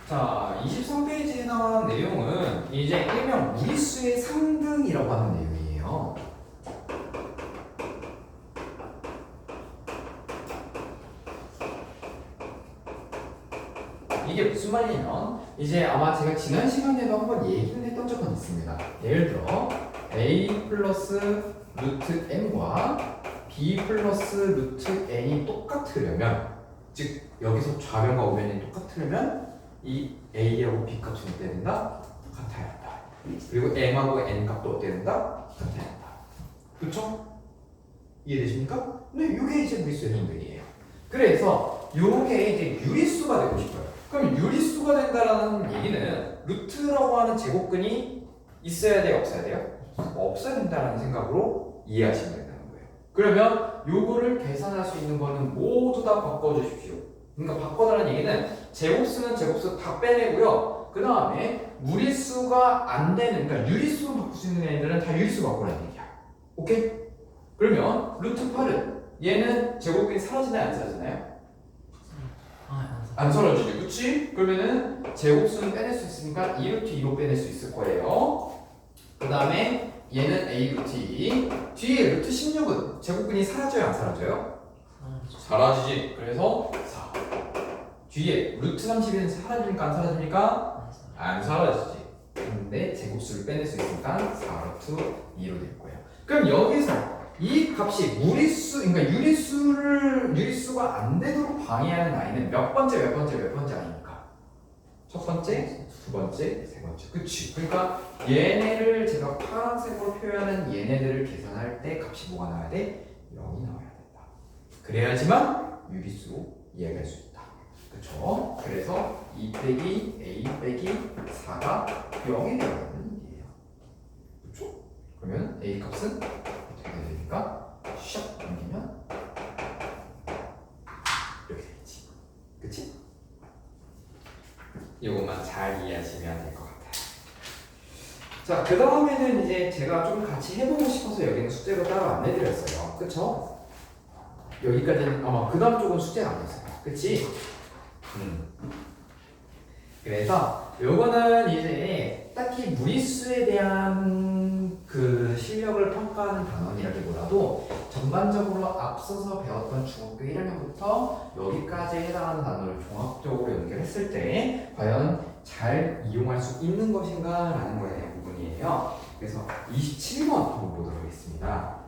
자, 23페이지에 나온 내용은 이제 일명 무리수의 상등이라고 하는 내용이에요. 이게 무슨 말이냐면 이제 아마 제가 지난 시간에도 한번 얘기를 했던 적은 있습니다. 예를 들어 a 플러스 루트 n과 b 플러스 루트 n이 똑같으려면 즉 여기서 좌변과 우변이 똑같으려면 이 a하고 b 값은 어때야 된다? 같아야 한다. 그리고 m하고 n 값도 어때야 된다? 같아야 한다. 그쵸? 이해되십니까? 네, 이게 이제 무리수의 상등이에요. 그래서 요게 이제 유리수가 되고 싶어요. 그럼 유리수가 된다라는 얘기는 루트라고 하는 제곱근이 있어야 돼요? 없어야 돼요? 없어야 된다는 생각으로 이해하시면 된다는 거예요. 그러면 요거를 계산할 수 있는 거는 모두 다 바꿔주십시오. 그러니까 바꿔달라는 얘기는 제곱수는 제곱수 다 빼내고요. 그 다음에 무리수가 안 되는, 그러니까 유리수로 바꿀 수 있는 애들은 다 유리수로 바꾸라는 얘기야. 오케이? 그러면 루트 8은 얘는 제곱근이 사라지나요? 안 사라지나요? 안 사라지지, 그치? 그러면은 제곱수는 빼낼 수 있으니까 2루트 2로 빼낼 수 있을 거예요. 그 다음에 얘는 a 루트 2. 뒤에 루트 16은 제곱근이 사라져요? 안 사라져요? 사라지지. 그래서 4. 뒤에 루트 31은 사라집니까? 안 사라집니까? 안 사라지지. 근데 제곱수를 빼낼 수 있으니까 4루트 2로 될 거예요. 그럼 여기서 이 값이 무리수, 그러니까 유리수가 안 되도록 방해하는 아이는 몇 번째 아닙니까? 첫 번째, 두 번째, 세 번째. 그치? 그러니까 얘네를 제가 파란색으로 표현한 얘네들을 계산할 때 값이 뭐가 나와야 돼? 0이 나와야 된다. 그래야지만 유리수로 이해할 수 있다. 그쵸? 그래서 2 빼기 a 빼기 4가 0이 되어야하는 얘기예요. 그쵸? 그러면 a 값은 어떻게 돼야 되니까 샥 넘기면 이렇게 되겠지. 그치? 이것만 잘 이해하시면 될 것 같아요. 자, 그 다음에는 이제 제가 좀 같이 해보고 싶어서 여기는 숙제로 따로 안 내드렸어요. 그쵸? 여기까지는, 그 다음 쪽은 숙제가 안 됐어요. 그치? 그래서 요거는 이제 딱히 무리수에 대한 그 실력을 평가하는 단원이라기보다도 전반적으로 앞서서 배웠던 중학교 1학년부터 여기까지 해당하는 단어를 종합적으로 연결했을 때 과연 잘 이용할 수 있는 것인가 라는 거에 대한 부분이에요. 그래서 27번 한번 보도록 하겠습니다.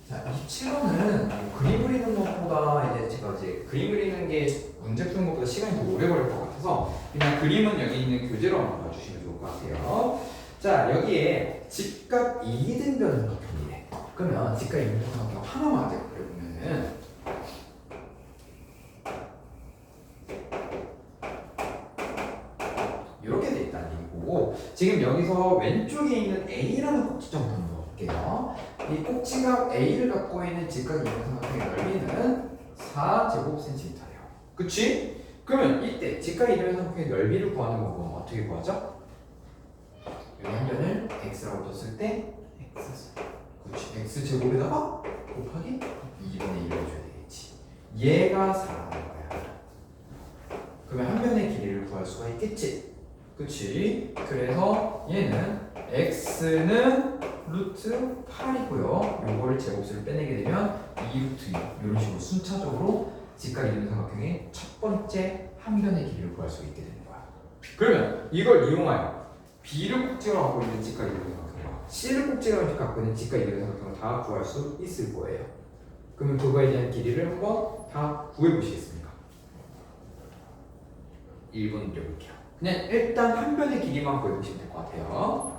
자, 27번은 그림 그리는 것보다 제가 그림 그리는 게 문제 푸는 것보다 시간이 더 오래 걸릴 것 같아서 그냥 그림은 여기 있는 교재로 한번 봐주시면 좋을 것 같아요. 자, 여기에 직각 2등 변삼각형이래. 그러면 직각 2등 변삼각형 하나만 그려보면은 이렇게 돼 있다는 얘기고, 지금 여기서 왼쪽에 있는 A라는 꼭지점부터 한번 볼게요. 이 꼭지각 A를 갖고 있는 직각 2등 삼각형의 넓이는 4제곱센티미터예요. 그치? 그러면 이때 직각 2등 삼각형의 넓이를 구하는 방법은 어떻게 구하죠? 여기 한 변을 x라고 뒀을 때 그렇지, x제곱에다가 곱하기 2분의 1을 해줘야 되겠지. 얘가 4라는 거야. 그러면 한 변의 길이를 구할 수가 있겠지. 그치? 그래서 얘는 x는 루트 8이고요. 요거를 제곱수를 빼내게 되면 2루트 2 이런 식으로 순차적으로 직각 2등 삼각형의 첫 번째 한 변의 길이를 구할 수 있게 되는 거야. 그러면 이걸 이용하여 B를 꼭지로 갖고 있는 직각 2등 삼각형과 C를 꼭지로 갖고 있는 직각 2등 삼각형을 다 구할 수 있을 거예요. 그러면 그거에 대한 길이를 한번 다 구해보시겠습니까? 1번 드려볼게요. 그냥 일단 한 변의 길이만 구해보시면 될 것 같아요.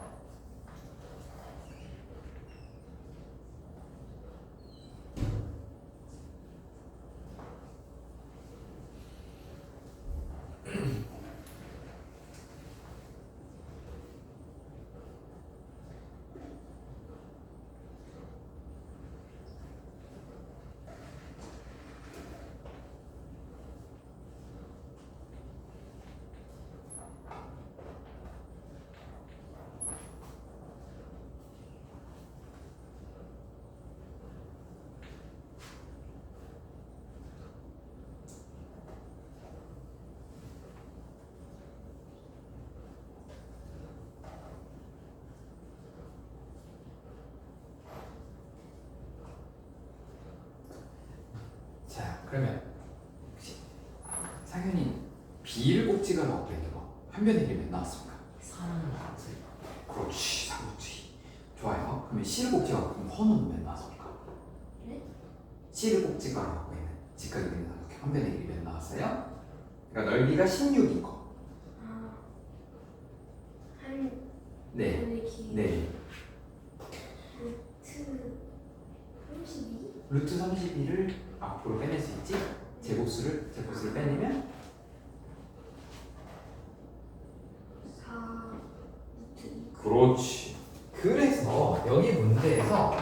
자, 그러면 혹시 상현이 B를 꼭지가 갖고 있는 거 한 변의 길이 몇 나왔습니까? 3루트. 그렇지, 3루트. 좋아요. 그러면 C를 꼭지가 갖고 있는 헌은 몇 나왔습니까? 네? C를 꼭지가 갖고 있는 직각이 있는 삼각형 한 변의 길이 몇 나왔어요? 그러니까 넓이가 16인 거. 한 네. 변의 길이 네. 루트 32? 루트 32를 앞으로 빼낼 수 있지? 제곱수를 빼내면 4 루트 2. 그렇지. 그래서 여기 문제에서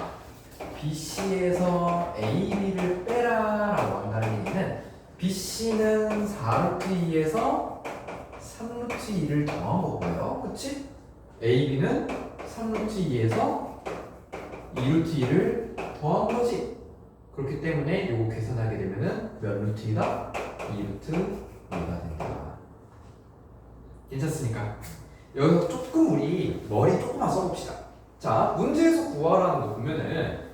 BC에서 AB를 빼라라고 한다는 얘기는 BC는 4루트 2에서 3루트 2를 더한 거고요. 그치? AB는 3루트 2에서 2루트 2를 더한 거지. 그렇기 때문에 요거 계산하게 되면은 몇 루트 2가? 2루트 2가 된다. 괜찮습니까? 여기서 조금 우리 머리 조금만 써봅시다. 자, 문제에서 구하라는 거 보면은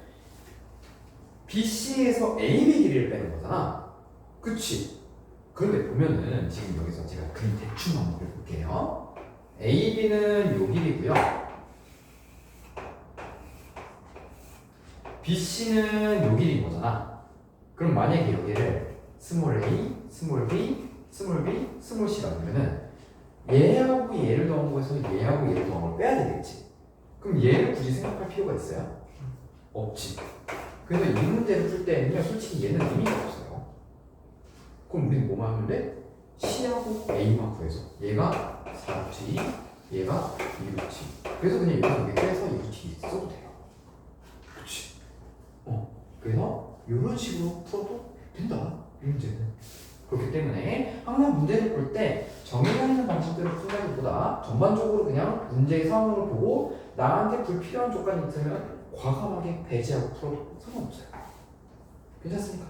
BC에서 AB 길이를 빼는 거잖아. 그치? 그런데 보면은 지금 여기서 제가 그림 대충 한번 그려볼게요. AB는 요 길이고요. BC는 요 길이인 거잖아. 그럼 만약에 여기를 스몰 a, 스몰 b, 스몰 b, 스몰 c라고 하면은 얘하고 얘를 더한 거에서 얘하고 얘를 더한 걸 빼야 되겠지. 그럼 얘를 굳이 생각할 필요가 있어요? 없지. 그래서 이 문제를 풀 때는요, 솔직히 얘는 의미가 없어요. 그럼 우리는 뭐만 하면 돼? C하고 A만 구해서 얘가 4루트 2, 얘가 2루트 2. 그래서 그냥 여기서 여기 빼서 2루트 2 써도 돼요. 그렇지. 그래서 이런 식으로 풀어도 된다. 이 문제는. 그렇기 때문에 항상 문제를 풀 때 정의가 있는 방식대로 푼다기보다 전반적으로 그냥 문제의 상황을 보고 나한테 불필요한 조건이 있으면 과감하게 배제하고 풀어도 상관없어요. 괜찮습니까?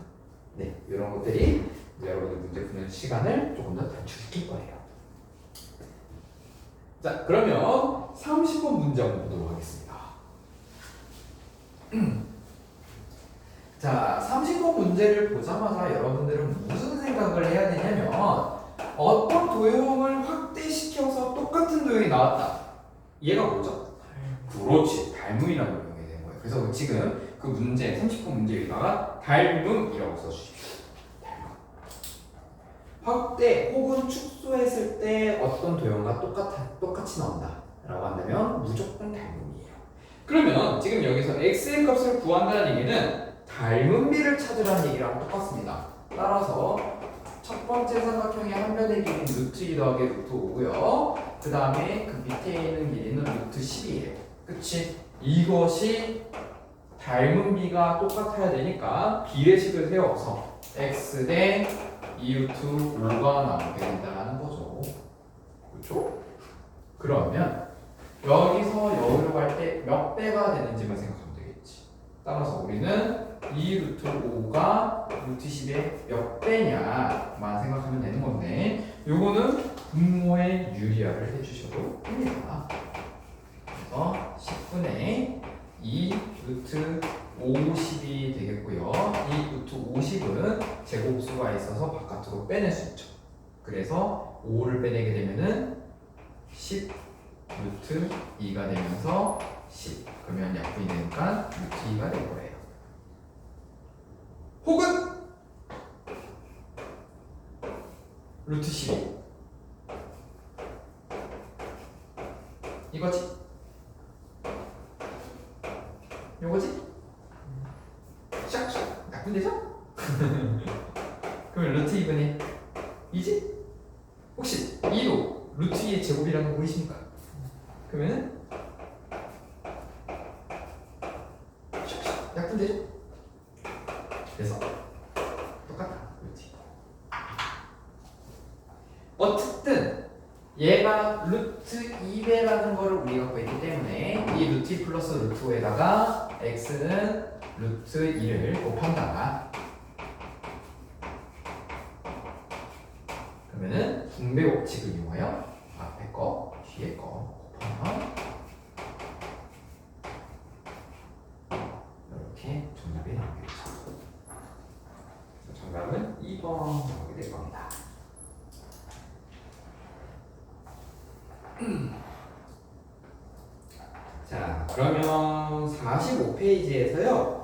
네, 이런 것들이 여러분들 문제 푸는 시간을 조금 더 단축시킬 거예요. 자, 그러면 30번 문제 한번 보도록 하겠습니다. 자, 30번 문제를 보자마자 여러분들은 무슨 생각을 해야 되냐면 어떤 도형을 확대시켜서 똑같은 도형이 나왔다. 얘가 뭐죠? 그렇지, 닮음이라는 도형이 되는 거예요. 그래서 지금 그 문제, 30번 문제 여기다가 닮음이라고 써주십시오. 닮음. 확대 혹은 축소했을 때 어떤 도형과 똑같이 나온다 라고 한다면 무조건 닮음이에요. 그러면 지금 여기서 x의 값을 구한다는 얘기는 닮은 비를 찾으라는 얘기랑 똑같습니다. 따라서 첫 번째 삼각형의 한 변의 길이는 루트 2 더하기 루트 5고요. 그 다음에 그 밑에 있는 길이는 루트 10이에요. 그치? 이것이 닮은 비가 똑같아야 되니까 비례식을 세워서 x 대 2루트 5가 나오게 된다는 거죠. 그렇죠? 그러면 여기서 여기로 갈 때 몇 배가 되는지만 생각하면 되겠지. 따라서 우리는 2루트 5가 루트 10의 몇 배냐만 생각하면 되는 건데 요거는 분모의 유리화를 해주셔도 됩니다. 그래서 10분의 2 루트 50이 되겠고요. 이 루트 50은 제곱수가 있어서 바깥으로 빼낼 수 있죠. 그래서 5를 빼내게 되면은 10 루트 2가 되면서 10. 그러면 약분이 되니까 루트 2가 될 거예요. 혹은 루트 12 이거지? 요거지? 샥샥 나쁜 데죠? 그러면 루트 2분의 2지? 혹시 2도 루트 2의 제곱이라는 거 보이십니까? 그러면은 샥샥 나쁜 데죠? 그래서 똑같다. 루트 2. 어쨌든 얘가 루트 2배라는 거를 우리가 구했기 때문에 이 루트 2 플러스 루트 5에다가 x는 루트 2를 곱한다. 그러면은 분배 법칙을 이용하여 앞에 거, 뒤에 거 곱하면 이렇게 정답이 나오겠죠. 정답은 2번 나오게 될 겁니다. 자, 그러면 45페이지에서요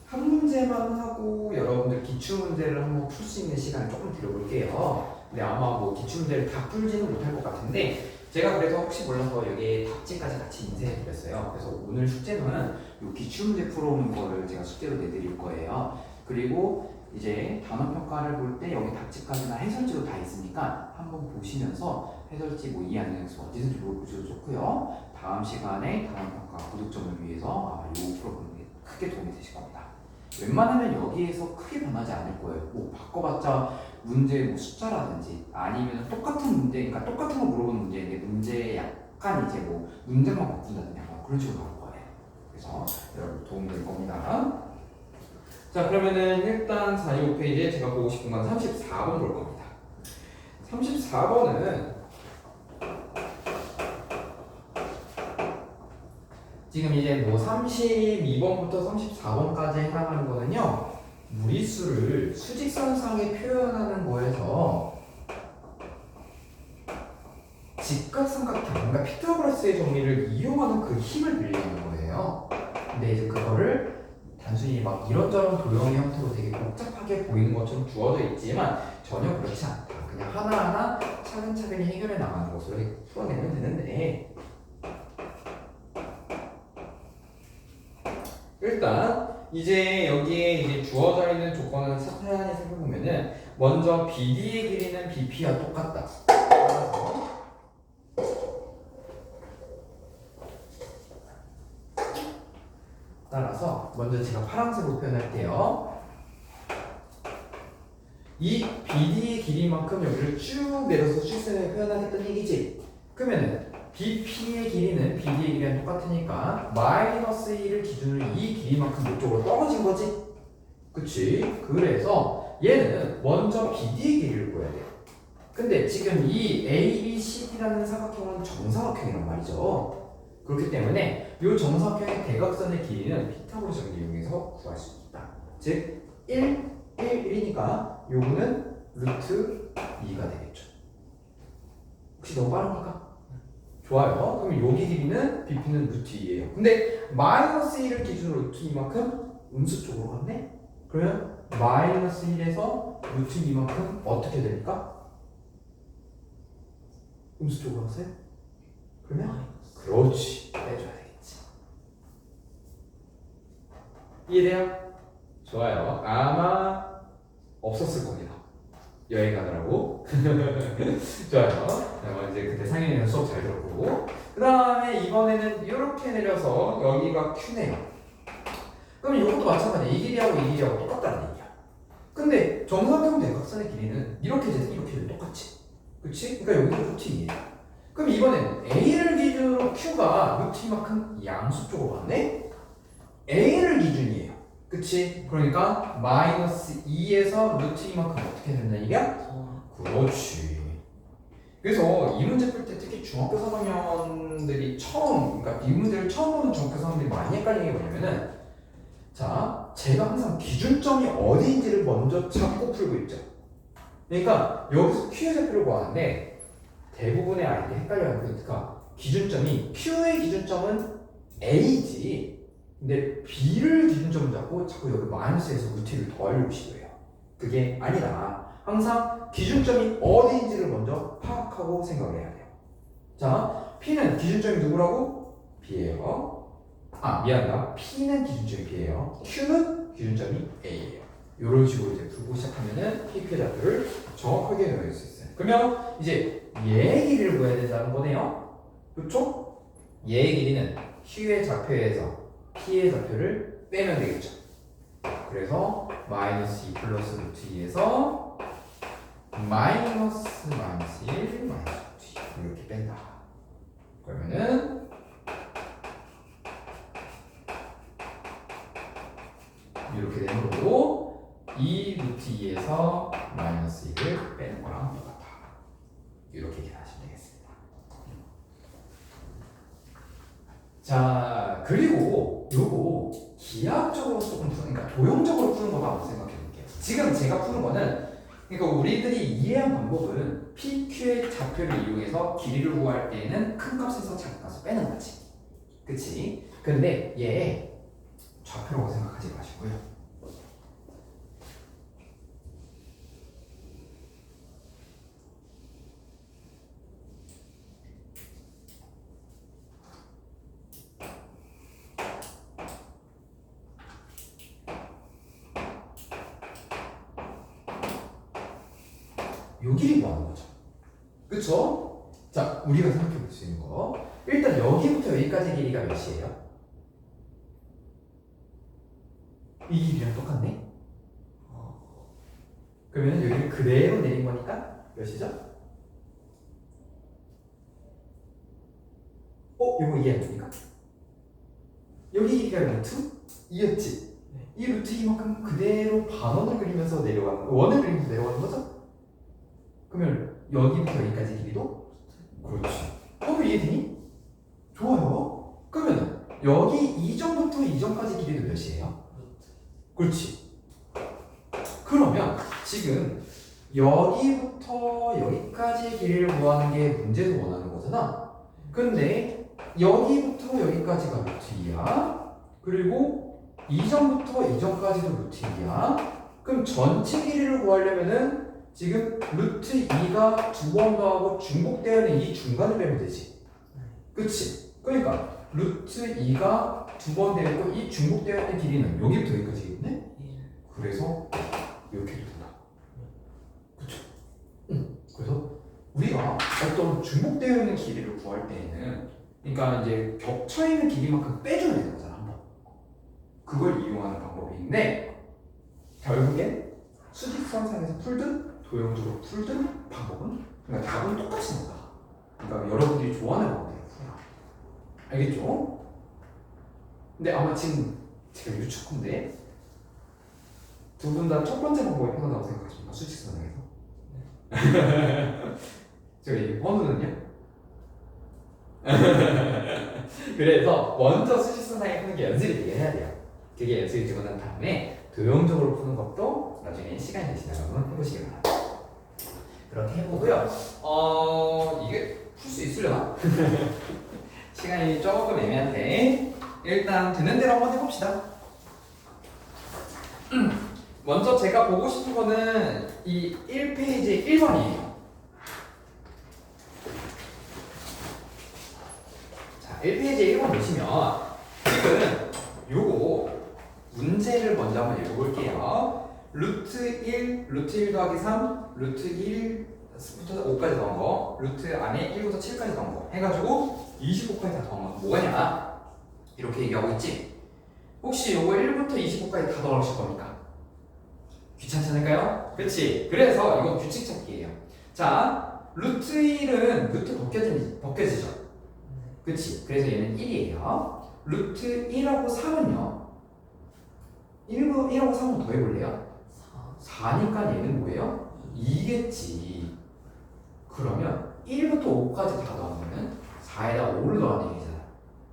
한 문제만 하고 여러분들 기출문제를 한번 풀 수 있는 시간을 조금 드려볼게요. 근데 아마 뭐 기출문제를 다 풀지는 못할 것 같은데 제가 그래서 혹시 몰라서 여기에 답지까지 같이 인쇄해드렸어요. 그래서 오늘 숙제는 이 기출문제 풀어오는 거를 제가 숙제로 내드릴 거예요. 그리고 이제 단원평가를 볼 때 여기 답지까지나 해설지도 다 있으니까 한번 보시면서 해설지 뭐 이해 안 되는 수 어디든지 물어보셔도 좋고요. 다음 시간에 단원평가 구독점을 위해서 아마 요 크게 도움이 되실 겁니다. 웬만하면 여기에서 크게 변하지 않을 거예요. 뭐 바꿔봤자 문제 뭐 숫자라든지 아니면 똑같은 문제, 그러니까 똑같은 거 물어보는 문제인데 문제 약간 이제 뭐 문제만 바꾼다든지 약간 그런 식으로 나올 거예요. 그래서 여러분 도움 될 겁니다. 자, 그러면은 일단 425페이지에 제가 보고 싶은 건 34번 볼 겁니다. 34번은 지금 이제 뭐 32번부터 34번까지 해당하는 거는요, 무리수를 수직선상에 표현하는 거에서 직각삼각형, 그러니까 피타고라스의 정리를 이용하는 그 힘을 빌리는 거예요. 근데 이제 그거를 단순히 막 이런저런 도형의 형태로 되게 복잡하게 보이는 것처럼 주어져 있지만 전혀 그렇지 않다. 그냥 하나하나 차근차근히 해결해 나가는 것으로 풀어내면 되는데, 일단 이제 여기에 이제 주어져 있는 조건을 사연히 살펴보면은 먼저 BD의 길이는 BP와 똑같다. 따라서 먼저 제가 파란색으로 표현할게요. 이 BD의 길이만큼 여기를 쭉 내려서 실선을 표현하겠다는 얘기지. 그러면은 BP의 길이는 BD의 길이랑 똑같으니까 마이너스 1을 기준으로 이 길이만큼 이쪽으로 떨어진 거지. 그치? 그래서 얘는 먼저 BD의 길이를 구해야 돼요. 근데 지금 이 ABCD라는 사각형은 정사각형이란 말이죠. 그렇기 때문에 이 정사각형의 대각선의 길이는 피타고라스 정리 이용해서 구할 수 있다. 즉 1, 1이니까 요거는 루트 2가 되겠죠. 혹시 너무 빠릅니까? 좋아요. 그럼 여기 길이는 BP는 루트 2예요. 근데 마이너스 1을 기준으로 루트 2만큼 음수 쪽으로 갔네? 그러면 마이너스 1에서 루트 2만큼 어떻게 됩니까? 음수 쪽으로 가세요? 그러면 그렇지. 빼줘야 되겠지. 이해돼요? 좋아요. 아마 없었을 겁니다. 여행 가느라고. 좋아요. 자, 이제 그때 상현이는 수업 잘 들었고. 그 다음에 이번에는 이렇게 내려서 여기가 Q네요. 그럼 이것도 마찬가지야. 이 길이하고 이 길이하고 똑같다는 얘기야. 근데 정사각형 대각선의 길이는 이렇게 돼서 이렇게 돼도 똑같지. 그치? 그러니까 여기도 루트 2예요. 그럼 이번에는 A를 기준으로 Q가 루트 2만큼 양수 쪽으로 갔네? A를 기준이에요. 그치? 그러니까 마이너스 2에서 루트 2만큼 어떻게 된다 이게? 그렇지. 그래서 이 문제 풀 때 특히 중학교 3학년들이 그러니까 이 문제를 처음 보는 중학교 3학년들이 많이 헷갈리는 게 뭐냐면은, 자, 제가 항상 기준점이 어디인지를 먼저 찾고 풀고 있죠. 그러니까 여기서 Q의 좌표를 구하는데 대부분의 아이들이 헷갈려하는 포인트가 기준점이 Q의 기준점은 A지, 근데 B를 기준점으로 잡고 자꾸 여기 마이너스에서 루트를 더하려고 시도해요. 그게 아니라 항상 기준점이 어디인지를 먼저 파악하고 생각을 해야 돼요. 자, P는 기준점이 누구라고? B예요. 아, 미안하다. P는 기준점이 B예요. Q는 기준점이 A예요. 이런 식으로 이제 풀고 시작하면은 PQ의 좌표를 정확하게 외울 수 있어요. 그러면 이제 얘의 길이를 구해야 된다는 거네요. 그렇죠? 얘의 길이는 Q의 좌표에서 P의 좌표를 빼면 되겠죠. 그래서 마이너스 2 플러스 루트 2에서 마이너스 1 마이너스 루트 2 이렇게 뺀다. 그러면은 이렇게 되는 거고 2 루트 2에서 마이너스 1을 빼는 거랑 똑같다. 이렇게 계산하시면 되겠습니다. 자, 그리고 요거 기하학적으로 조금 그러니까 도형적으로 푸는 거다 한번 생각해 볼게요. 지금 제가 푸는 거는, 그러니까 우리들이 이해한 방법은 PQ의 좌표를 이용해서 길이를 구할 때에는 큰 값에서 작은 값을 빼는 거지. 그치? 근데 얘 좌표라고 생각하지 마시고요. 요 길이 구하는 거죠. 그쵸? 자, 우리가 생각해 볼 수 있는 거. 일단 여기부터 여기까지 길이가 몇이에요? 이 길이랑 똑같네. 어, 그러면 여기를 그대로 내린 거니까 몇이죠? 이거 이해 안 됩니까? 여기 길이가 루트 2였지? 네. 이 루트 2만큼 그대로 반원을 그리면서 내려가는 원을 그리면서 내려가는 거죠? 그러면 여기부터 여기까지 길이도? 그렇지. 이해되니? 좋아요. 그러면 여기 이점부터 이점까지 길이도 몇이에요? 루트. 그렇지. 그러면 지금 여기부터 여기까지 길이를 구하는 게 문제에서 원하는 거잖아. 근데 여기부터 여기까지가 루트 2야. 그리고 이점부터 이점까지도 루트 2야. 그럼 전체 길이를 구하려면은 지금 루트 2가 두 번 더하고 중복되어 있는 이 중간을 빼면 되지. 그치? 그러니까 루트 2가 두 번 되어 있고 이 중복되어 있는 길이는 여기부터 여기까지겠네? 1. 그래서 이렇게 된다. 그쵸? 응. 그래서 우리가 어떤 중복되어 있는 길이를 구할 때에는 그러니까 이제 겹쳐 있는 길이만큼 빼줘야 되는 거잖아, 한번. 그걸 이용하는 방법인데 결국엔 수직선상에서 풀든 도형적으로 풀든 방법은 그러니까 답은 똑같이 나온다. 그러니까 여러분들이 좋아하는 방법이에요. 알겠죠? 근데 아마 지금 제가 유축인데 두 분 다 첫 번째 방법이 편하다고 생각하십니까? 수직선상에서? 저기 번호는요? 그래서 먼저 수직선상에 푸는 게 연습이 되게 해야 돼요. 그게 연습이 되고 난 다음에 도형적으로 푸는 것도 나중에 시간이 되시면 한번 해보시기 바랍니다. 그렇게 해보고요. 이게 풀 수 있으려나? 시간이 조금 애매한데 일단 되는 대로 한번 해봅시다. 먼저 제가 보고 싶은 거는 이 1페이지 1번이에요. 자, 1페이지 1번 보시면 지금 요거 문제를 먼저 한번 읽어볼게요. 루트 1, 루트 1 더하기 3, 루트 1부터 5까지 넣은 거, 루트 안에 1부터 7까지 넣은 거 해가지고 25까지 다 더한 건 뭐가냐? 이렇게 얘기하고 있지? 혹시 요거 1부터 25까지 다 넣으실 겁니까? 귀찮지 않을까요? 그치? 그래서 이건 규칙 찾기예요. 자, 루트 1은 루트 벗겨지죠? 그치? 그래서 얘는 1이에요. 루트 1하고 3은요? 1하고 3은 더해볼래요? 4니까 얘는 뭐예요? 2겠지. 그러면 1부터 5까지 다 더하면 4에다 5를 더하는 얘기잖아.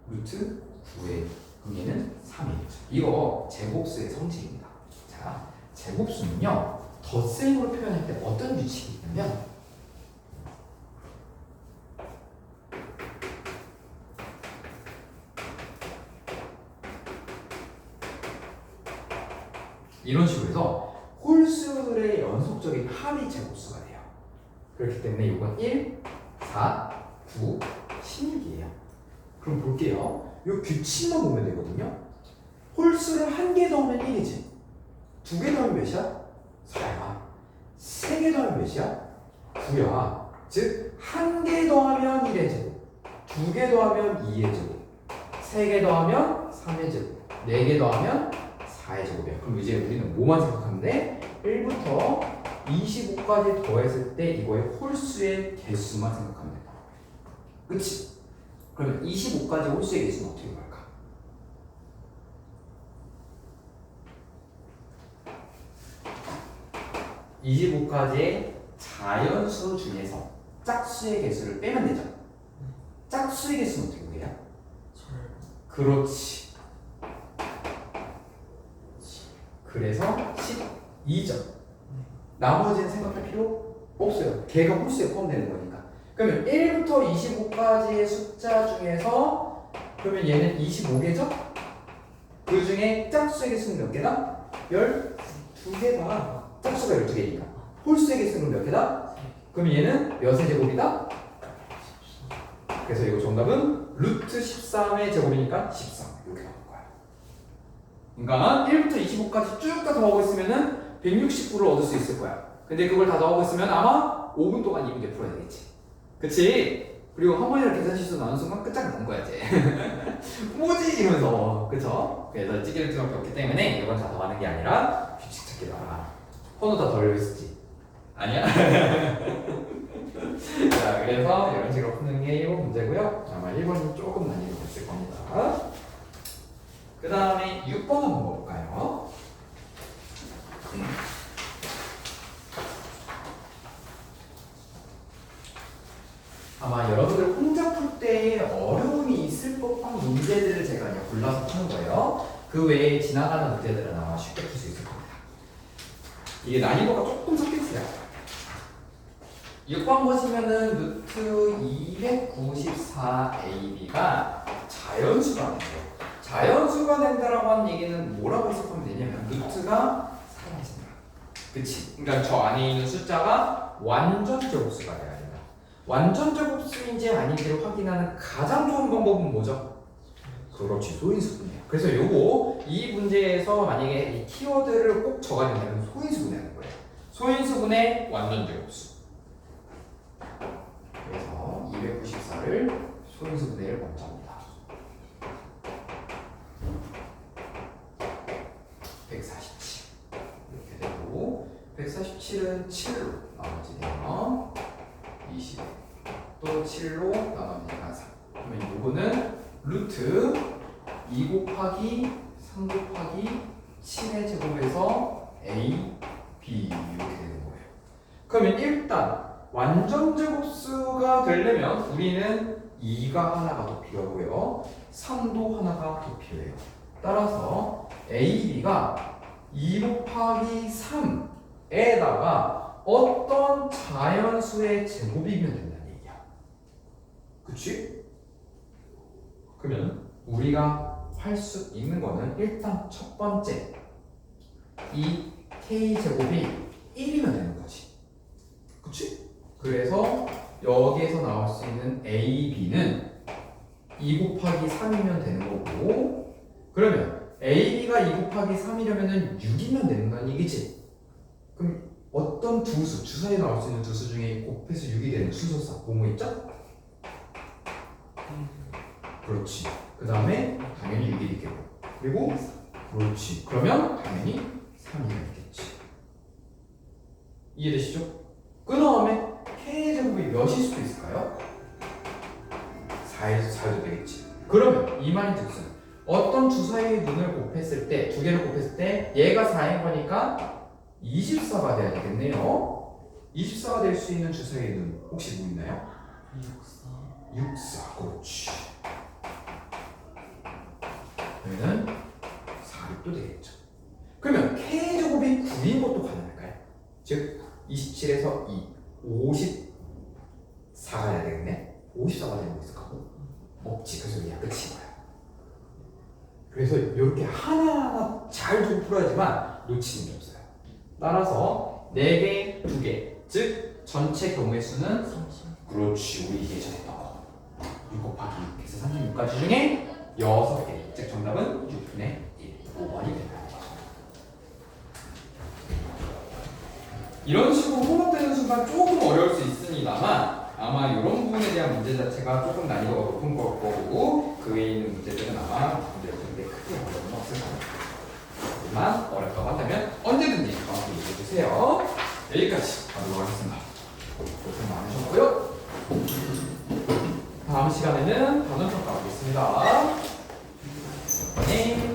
루트 9에 그럼 얘는 3이에요. 이거 제곱수의 성질입니다. 자, 제곱수는요 덧셈으로 표현할 때 어떤 규칙이 있냐면 이런 식으로 해서 홀수들의 연속적인 합이 제곱수가 돼요. 그렇기 때문에 이건 1, 4, 9, 16이에요. 그럼 볼게요. 이 규칙만 보면 되거든요. 홀수를 한 개 더하면 1이지. 두 개 더하면 몇이야? 4야. 세 개 더하면 몇이야? 9야. 즉, 한 개 더하면 1의 제곱, 두 개 더하면 2의 제곱, 세 개 더하면 3의 제곱, 네 개 더하면 4의 제곱이야. 그럼 이제 우리는 뭐만 생각하면 돼? 1부터 25까지 더했을 때 이거의 홀수의 개수만 생각하면 돼. 그치? 그러면 25까지 홀수의 개수는 어떻게 구할까? 25까지의 자연수 중에서 짝수의 개수를 빼면 되죠. 짝수의 개수는 어떻게 구해요? 그렇지. 그래서 12점. 나머지는 생각할 필요 없어요. 걔가 홀수에 포함되는 거니까. 그러면 1부터 25까지의 숫자 중에서 그러면 얘는 25개죠? 그 중에 짝수의 개수는 몇 개다? 12개다. 짝수가 12개니까. 홀수의 개수는 몇 개다? 그럼 얘는 몇의 제곱이다? 그래서 이거 정답은 루트 13의 제곱이니까 13. 이렇게 나올 거야. 그러니까 1부터 25까지 쭉 다 더하고 있으면은 169를 얻을 수 있을 거야. 근데 그걸 다 더하고 있으면 아마 5분 동안 이 문제 풀어야 되겠지. 그치? 그리고 한 번이라도 계산 실수 나는 순간 끝장나는 거야, 이제. 뭐지 이러면서 그쵸? 그래서 찌개를 수밖에 없기 때문에 이건 자동하는 게 아니라 규칙 찾기로 하라. 번호 다 덜려있었지? 아니야? 자, 그래서 이런 식으로 푸는 게 1번 문제고요. 아마 1번이 조금 난이도 됐을 겁니다. 그 다음에 6번 한번 볼까요? 아마 여러분들 혼자 풀 때 어려움이 있을 법한 문제들을 제가 그냥 골라서 푸는 거예요. 그 외에 지나가는 문제들은 아마 쉽게 풀 수 있을 겁니다. 이게 난이도가 조금 섞여 있어요. 6번 보시면은 루트 294ab가 자연수가 돼요. 자연수가 된다라고 하는 얘기는 뭐라고 해석하면 되냐면 루트가 사라진다. 그치? 그러니까 저 안에 있는 숫자가 완전 제곱수가 돼야 된다. 완전 제곱수인지 아닌지를 확인하는 가장 좋은 방법은 뭐죠? 그렇지, 소인수분해요. 그래서 요거 이 문제에서 만약에 이 키워드를 꼭 적어야 된다면 소인수분해하는 거예요. 소인수분해 완전 제곱수. 그래서 294를 소인수분해를 먼저 합니다. 147 이렇게 되고 147은 7로 나머지 되면 20 또 7로 나눠지니까 3. 그러면 이거는 루트 2 곱하기 3 곱하기 7의 제곱에서 a, b 이렇게 되는 거예요. 그러면 일단 완전 제곱수가 되려면 우리는 2가 하나가 더 필요하고요. 3도 하나가 더 필요해요. 따라서 a, b가 2 곱하기 3에다가 어떤 자연수의 제곱이면 된다는 얘기야. 그치? 그러면 우리가 할 수 있는 거는 일단 첫 번째 이 k제곱이 1이면 되는 거지. 그치? 그래서 여기에서 나올 수 있는 a, b는 2 곱하기 3이면 되는 거고 그러면 a, b가 2 곱하기 3이려면 6이면 된다는 얘기지. 그럼 어떤 두 수, 주사에 나올 수 있는 두 수 중에 곱해서 6이 되는 수소수 뭐뭐 있죠? 그렇지. 그 다음에 당연히 6이 있겠고 그리고 그렇지. 그러면 당연히 3이 있겠지. 이해되시죠? 그 다음에 k의 제곱이 몇일 수도 있을까요? 4일, 4여도 되겠지. 그러면 이 말인 즉슨 어떤 주사위의 눈을 곱했을 때, 두 개를 곱했을 때 얘가 4인 거니까 24가 돼야 되겠네요. 24가 될 수 있는 주사위의 눈 혹시 뭐 있나요? 64. 그렇지. 그러면 4도 되겠죠. 그러면 k의 제곱이 9인 것도 가능할까요? 즉 27에서 2, 54가 돼야 되겠네. 54가 되는 거 있을까? 없지. 그래서 얘가 끝인 거야. 그래서 이렇게 하나하나 잘 좀 풀어야지만 놓치는 게 없어요. 따라서 4개, 2개, 즉 전체 경우의 수는 30. 그렇지. 우리 예전에 했던 거 6 곱하기 6 해서 36가지 중에 6개, 즉 정답은 6분의 1, 5번이 된다. 이런 식으로 혼합되는 순간 조금 어려울 수 있습니다만 아마 이런 부분에 대한 문제 자체가 조금 난이도가 높은 걸 거고 그 외에 있는 문제들은 아마 문제들인데 크게 어려움은 없을 겁니다. 하지만 어렵다고 한다면 언제든지 저한테 얘기해주세요. 여기까지 하도록 하겠습니다. 고생 많으셨고요. 다음 시간에는 단원평가 하겠습니다. 네.